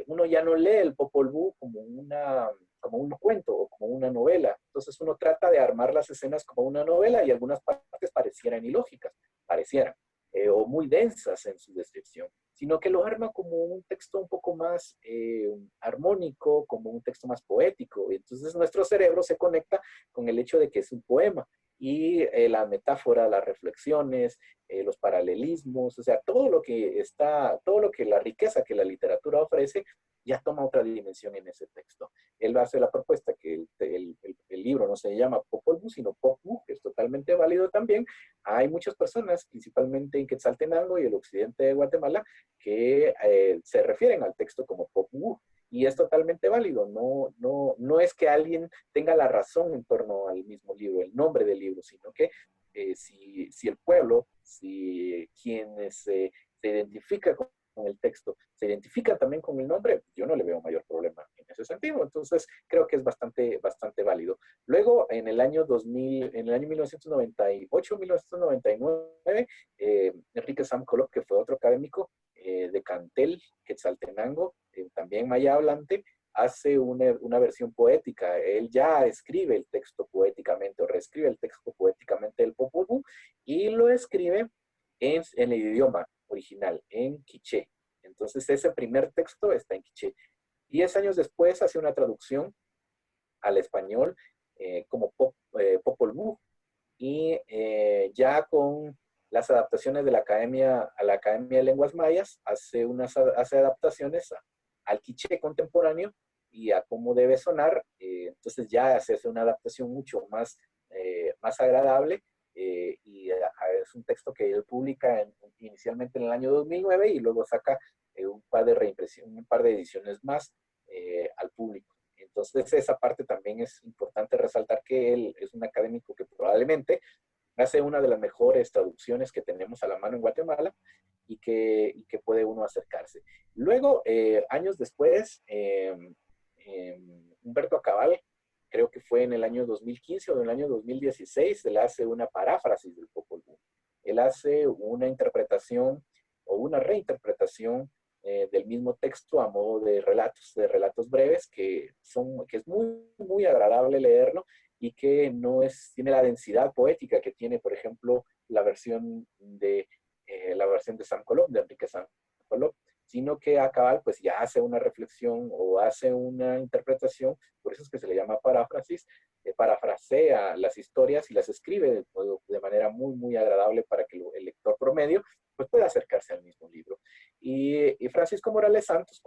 uno ya no lee el Popol Vuh como un cuento o como una novela. Entonces uno trata de armar las escenas como una novela, y algunas partes parecieran ilógicas, o muy densas en su descripción, sino que lo arma como un texto un poco más armónico, como un texto más poético. Y entonces nuestro cerebro se conecta con el hecho de que es un poema, y la metáfora, las reflexiones, los paralelismos, o sea, todo lo que la riqueza que la literatura ofrece, ya toma otra dimensión en ese texto. Él hace la propuesta que el libro no se llama Popol Vuh, sino Pop Vuh, que es totalmente válido también. Hay muchas personas, principalmente en Quetzaltenango y el occidente de Guatemala, que se refieren al texto como Pop Vuh, y es totalmente válido. No es que alguien tenga la razón en torno al mismo libro, el nombre del libro, sino que si el pueblo, si quienes se identifica con el texto, se identifican también con el nombre, yo no le veo mayor problema en ese sentido. Entonces, creo que es bastante válido. Luego, en el año 2000, en el año 1998-1999, Enrique Sam Colop, que fue otro académico de Cantel, Quetzaltenango, también maya hablante, hace una versión poética. Él ya escribe el texto poéticamente, o reescribe el texto poéticamente del Popol Vuh, y lo escribe en el idioma original, en quiché. Entonces ese primer texto está en quiché. 10 años después hace una traducción al español como Popol Vuh, y ya con las adaptaciones de a la Academia de Lenguas Mayas, hace adaptaciones al quiché contemporáneo y a cómo debe sonar. Entonces ya se hace una adaptación mucho más agradable, y es un texto que él publica inicialmente en el año 2009, y luego saca un par de ediciones más al público. Entonces esa parte también es importante resaltar, que él es un académico que probablemente hace una de las mejores traducciones que tenemos a la mano en Guatemala, y que puede uno acercarse. Luego, años después, Humberto Acabal, creo que fue en el año 2015 o en el año 2016, él hace una paráfrasis del Popol Vuh. Él hace una interpretación o una reinterpretación del mismo texto a modo de relatos breves, que es muy, muy agradable leerlo, y que tiene la densidad poética que tiene, por ejemplo, la versión de Sam Colop, de Enrique Sam Colop, sino que Acabal pues ya hace una reflexión o hace una interpretación, por eso es que se le llama paráfrasis, parafrasea las historias y las escribe de manera muy, muy agradable, para que el lector promedio pues pueda acercarse al mismo libro. Y Francisco Morales Santos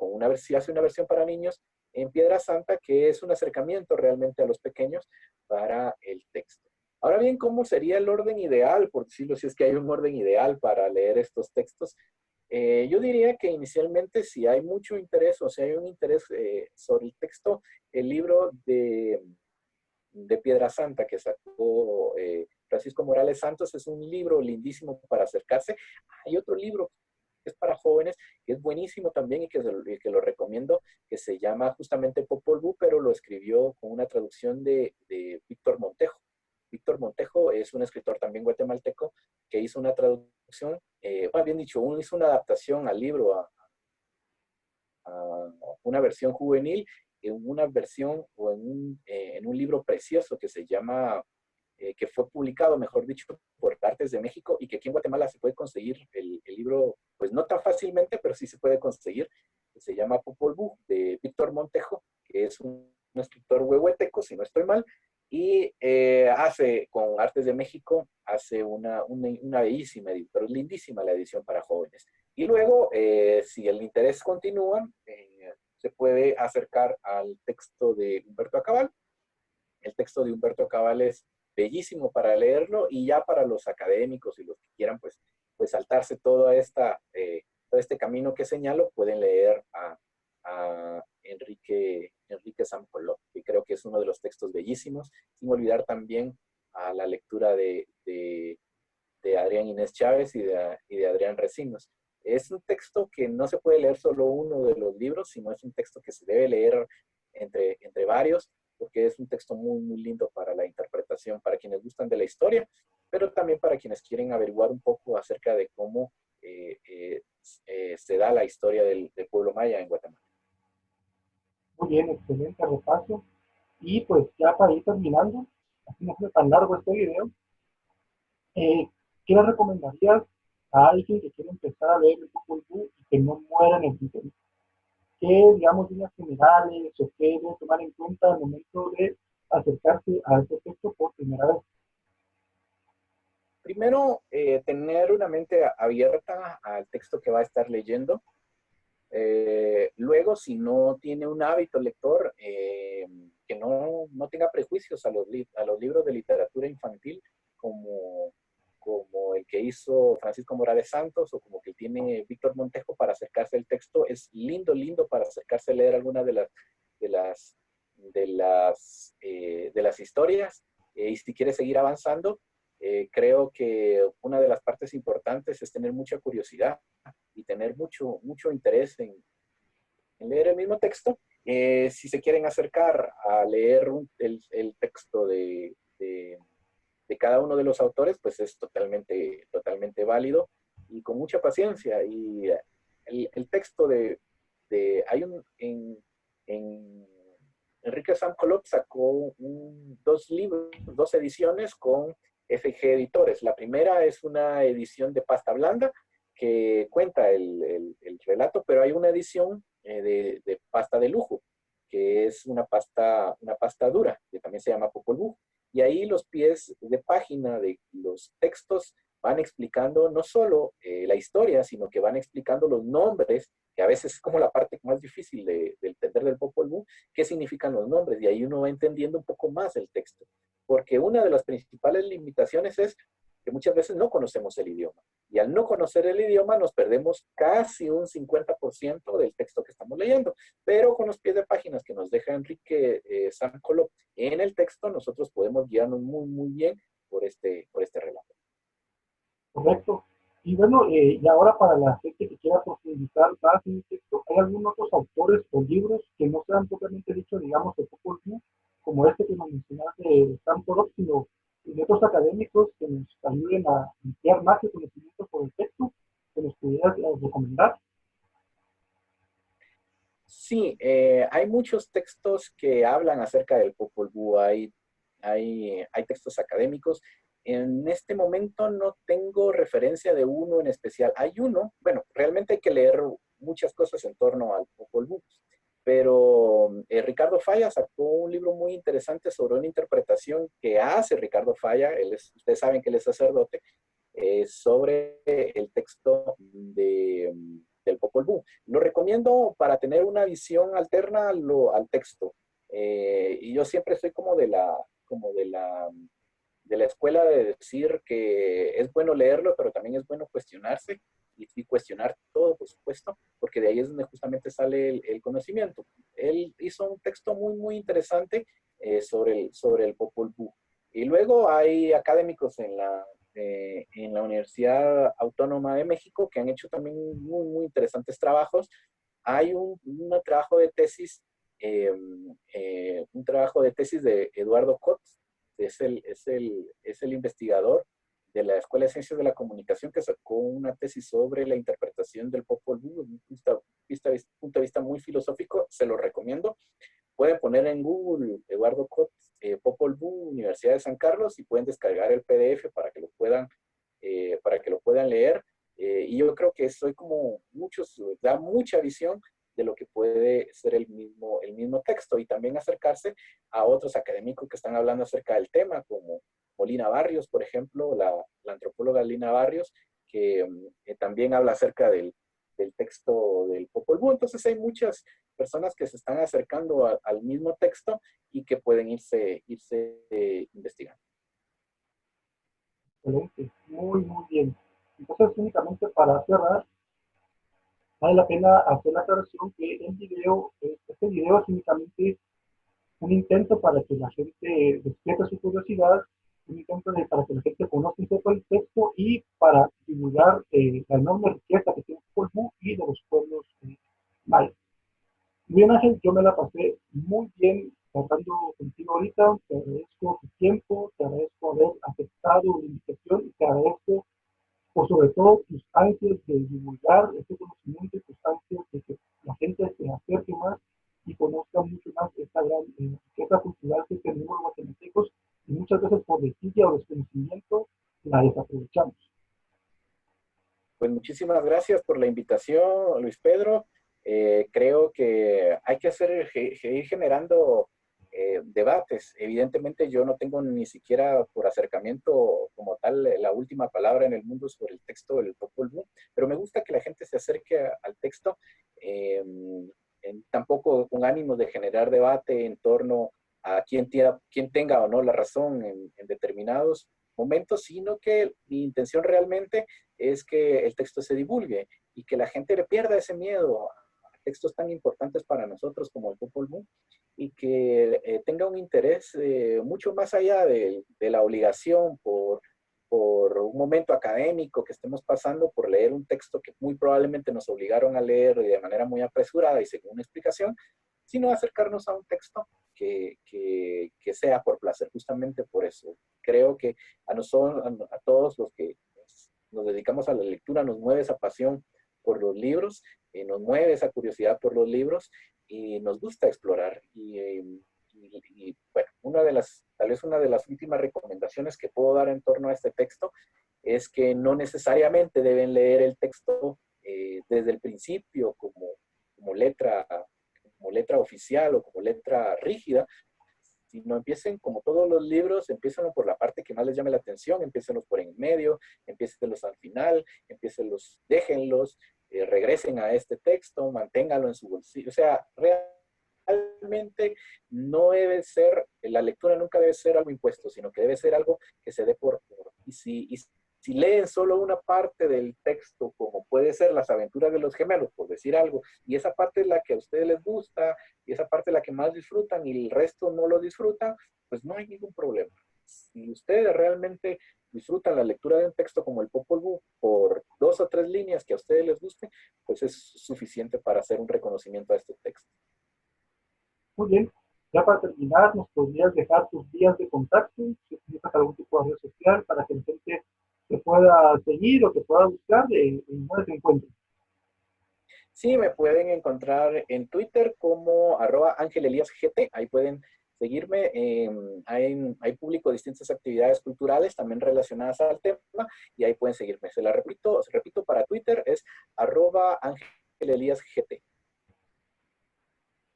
hace una versión para niños en Piedra Santa, que es un acercamiento realmente a los pequeños para el texto. Ahora bien, ¿cómo sería el orden ideal, por decirlo, si es que hay un orden ideal para leer estos textos? Yo diría que inicialmente si hay mucho interés o si hay un interés sobre el texto, el libro de Piedra Santa que sacó Francisco Morales Santos es un libro lindísimo para acercarse. Hay otro libro que es para jóvenes, que es buenísimo también y que lo recomiendo, que se llama justamente Popol Vuh, pero lo escribió con una traducción de Víctor Montejo. Víctor Montejo es un escritor también guatemalteco que hizo una traducción, más bien dicho, hizo una adaptación al libro, a una versión juvenil, en una versión o en un libro precioso que se llama, que fue publicado, mejor dicho, por Artes de México y que aquí en Guatemala se puede conseguir el libro, pues no tan fácilmente, pero sí se puede conseguir, que se llama Popol Vuh, de Víctor Montejo, que es un escritor huehueteco, si no estoy mal, y hace, con Artes de México, hace una bellísima, pero lindísima la edición para jóvenes. Y luego, si el interés continúa, se puede acercar al texto de Humberto Acabal. El texto de Humberto Acabal es bellísimo para leerlo y ya para los académicos y los que quieran pues saltarse todo este camino que señalo, pueden leer a Enrique Samcoló, que creo que es uno de los textos bellísimos, sin olvidar también a la lectura de Adrián Inés Chávez y de Adrián Recinos. Es un texto que no se puede leer solo uno de los libros, sino es un texto que se debe leer entre varios, porque es un texto muy, muy lindo para la interpretación, para quienes gustan de la historia, pero también para quienes quieren averiguar un poco acerca de cómo se da la historia del pueblo maya en Guatemala. Muy bien, excelente repaso. Y pues ya para ir terminando, así no fue tan largo este video, eh, ¿qué le recomendarías a alguien que quiere empezar a leer el Popol Vuh y que no muera en el intento? ¿Qué, digamos, líneas generales o qué debe tomar en cuenta al momento de acercarse a este texto por primera vez? Primero, tener una mente abierta al texto que va a estar leyendo. Luego, si no tiene un hábito lector, que no tenga prejuicios a los libros de literatura infantil, como, como el que hizo Francisco Morales Santos o como que tiene Víctor Montejo para acercarse al texto. Es lindo, lindo para acercarse a leer alguna de las, de las historias. Y si quiere seguir avanzando, creo que una de las partes importantes es tener mucha curiosidad y tener mucho interés en leer el mismo texto. Si se quieren acercar a leer el texto de cada uno de los autores, pues es totalmente válido y con mucha paciencia. Y el texto hay en Enrique Samcolot sacó dos libros, dos ediciones con FG Editores. La primera es una edición de pasta blanda que cuenta el relato, pero hay una edición de pasta de lujo, que es una pasta dura, que también se llama Popol Vuh. Y ahí los pies de página de los textos van explicando no solo la historia, sino que van explicando los nombres, que a veces es como la parte más difícil de entender del Popol Vuh, qué significan los nombres, y ahí uno va entendiendo un poco más el texto. Porque una de las principales limitaciones es que muchas veces no conocemos el idioma. Y al no conocer el idioma nos perdemos casi un 50% del texto que estamos leyendo. Pero con los pies de páginas que nos deja Enrique Samcoló en el texto, nosotros podemos guiarnos muy, muy bien por este relato. Correcto. Y bueno, y ahora para la gente que quiera profundizar más en el texto, ¿hay algunos otros autores o libros que no sean propiamente dicho, digamos, de Popol Vuh, como este que nos mencionaste de Sam Porok, sino de otros académicos que nos ayuden a ampliar más el conocimiento por el texto, que nos pudieras recomendar? Sí, hay muchos textos que hablan acerca del Popol Vuh, hay textos académicos. En este momento no tengo referencia de uno en especial. Hay uno, bueno, realmente hay que leer muchas cosas en torno al Popol Vuh, pero Ricardo Falla sacó un libro muy interesante sobre una interpretación que hace Ricardo Falla, ustedes saben que él es sacerdote, sobre el texto del Popol Vuh. Lo recomiendo para tener una visión alterna al texto. Y yo siempre soy como de la escuela de decir que es bueno leerlo, pero también es bueno cuestionarse. y cuestionar todo, por supuesto, porque de ahí es donde justamente sale el conocimiento. Él hizo un texto muy, muy interesante sobre el Popol Vuh. Y luego hay académicos en la Universidad Autónoma de México que han hecho también muy, muy interesantes trabajos. Hay un trabajo de tesis, un trabajo de tesis de Eduardo Kotz, es el investigador de la Escuela de Ciencias de la Comunicación, que sacó una tesis sobre la interpretación del Popol Vuh desde un punto de vista muy filosófico. Se lo recomiendo. Pueden poner en Google Eduardo Kotz, Popol Vuh, Universidad de San Carlos, y pueden descargar el PDF para que lo puedan leer. Y yo creo que soy como muchos, da mucha visión de lo que puede ser el mismo texto, y también acercarse a otros académicos que están hablando acerca del tema, como Lina Barrios, por ejemplo, la antropóloga Lina Barrios, que también habla acerca del texto del Popol Vuh. Entonces hay muchas personas que se están acercando al mismo texto y que pueden irse investigando. Excelente, muy, muy bien. Entonces, únicamente para cerrar, vale la pena hacer la aclaración que este video es únicamente un intento para que la gente despierte su curiosidad, un intento para que la gente conozca un poco el texto y para divulgar la enorme riqueza que tiene el Popol Vuh y de los pueblos mayas. Bien, Ángel, yo me la pasé muy bien tratando contigo ahorita. Te agradezco tu tiempo, te agradezco haber aceptado la invitación y te agradezco por sobre todo tus ansias de divulgar este conocimiento y tus ansias de que la gente se acerque más y conozca mucho más esta gran riqueza cultural que tenemos los guatemaltecos, y muchas veces por desidia o desconocimiento la desaprovechamos. Pues muchísimas gracias por la invitación, Luis Pedro. Creo que hay que ir generando debates. Evidentemente yo no tengo ni siquiera por acercamiento como tal la última palabra en el mundo sobre el texto del Popol Vuh, pero me gusta que la gente se acerque al texto, tampoco con ánimo de generar debate en torno a quién tenga o no la razón en determinados momentos, sino que mi intención realmente es que el texto se divulgue y que la gente le pierda ese miedo a textos tan importantes para nosotros como el Popol Vuh, y que tenga un interés mucho más allá de la obligación por un momento académico que estemos pasando por leer un texto que muy probablemente nos obligaron a leer de manera muy apresurada y sin una explicación, sino acercarnos a un texto que sea por placer, justamente por eso. Creo que a todos los que nos dedicamos a la lectura nos mueve esa pasión por los libros, nos mueve esa curiosidad por los libros y nos gusta explorar. Y bueno, tal vez una de las últimas recomendaciones que puedo dar en torno a este texto es que no necesariamente deben leer el texto desde el principio como letra oficial o como letra rígida, sino empiecen como todos los libros, empiecen por la parte que más les llame la atención, empiecen por en medio, empiécenlos al final, déjenlos, regresen a este texto, manténganlo en su bolsillo. O sea, realmente no debe ser, la lectura nunca debe ser algo impuesto, sino que debe ser algo que se dé y si leen solo una parte del texto, como puede ser las aventuras de los gemelos, por decir algo, y esa parte es la que a ustedes les gusta, y esa parte es la que más disfrutan, y el resto no lo disfrutan, pues no hay ningún problema. Si ustedes realmente disfrutan la lectura de un texto como el Popol Vuh por 2 o 3 líneas que a ustedes les guste, pues es suficiente para hacer un reconocimiento a este texto. Muy bien, ya para terminar, ¿nos podrías dejar tus vías de contacto? Si utilizas algún tipo de red social para que la gente te pueda seguir o te pueda buscar en dónde se encuentre. Sí, me pueden encontrar en Twitter como @AngelEliasGT. Ahí pueden seguirme. Ahí publico distintas actividades culturales también relacionadas al tema, y ahí pueden seguirme. Se repito, para Twitter es @AngelEliasGT.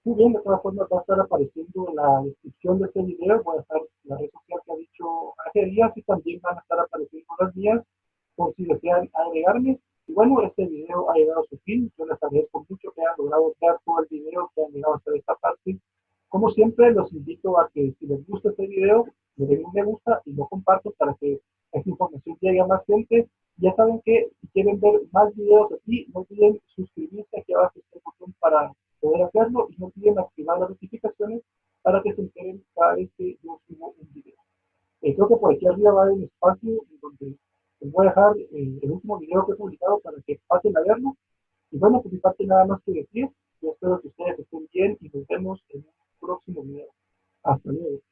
Muy bien, de todas formas va a estar apareciendo en la descripción de este video, voy a estar la red social que ha dicho Ángel Elías, y también van a estar apareciendo las mías por si desean agregarme. Y bueno, este video ha llegado a su fin. Yo les agradezco mucho que hayan logrado ver todo el video, que han llegado hasta esta parte. Como siempre, los invito a que si les gusta este video, le den un me gusta y lo compartan para que esta información llegue a más gente Ya saben que si quieren ver más videos así, no olviden suscribirse, aquí abajo está el botón para poder hacerlo y no olviden activar las notificaciones para que se enteren cada vez que yo subo un video. Creo que por aquí arriba va a haber un espacio en donde les voy a dejar el último video que he publicado para que pasen a verlo. Y bueno, pues mi parte nada más que decir. Yo espero que ustedes estén bien y nos vemos en un próximo video. Hasta luego.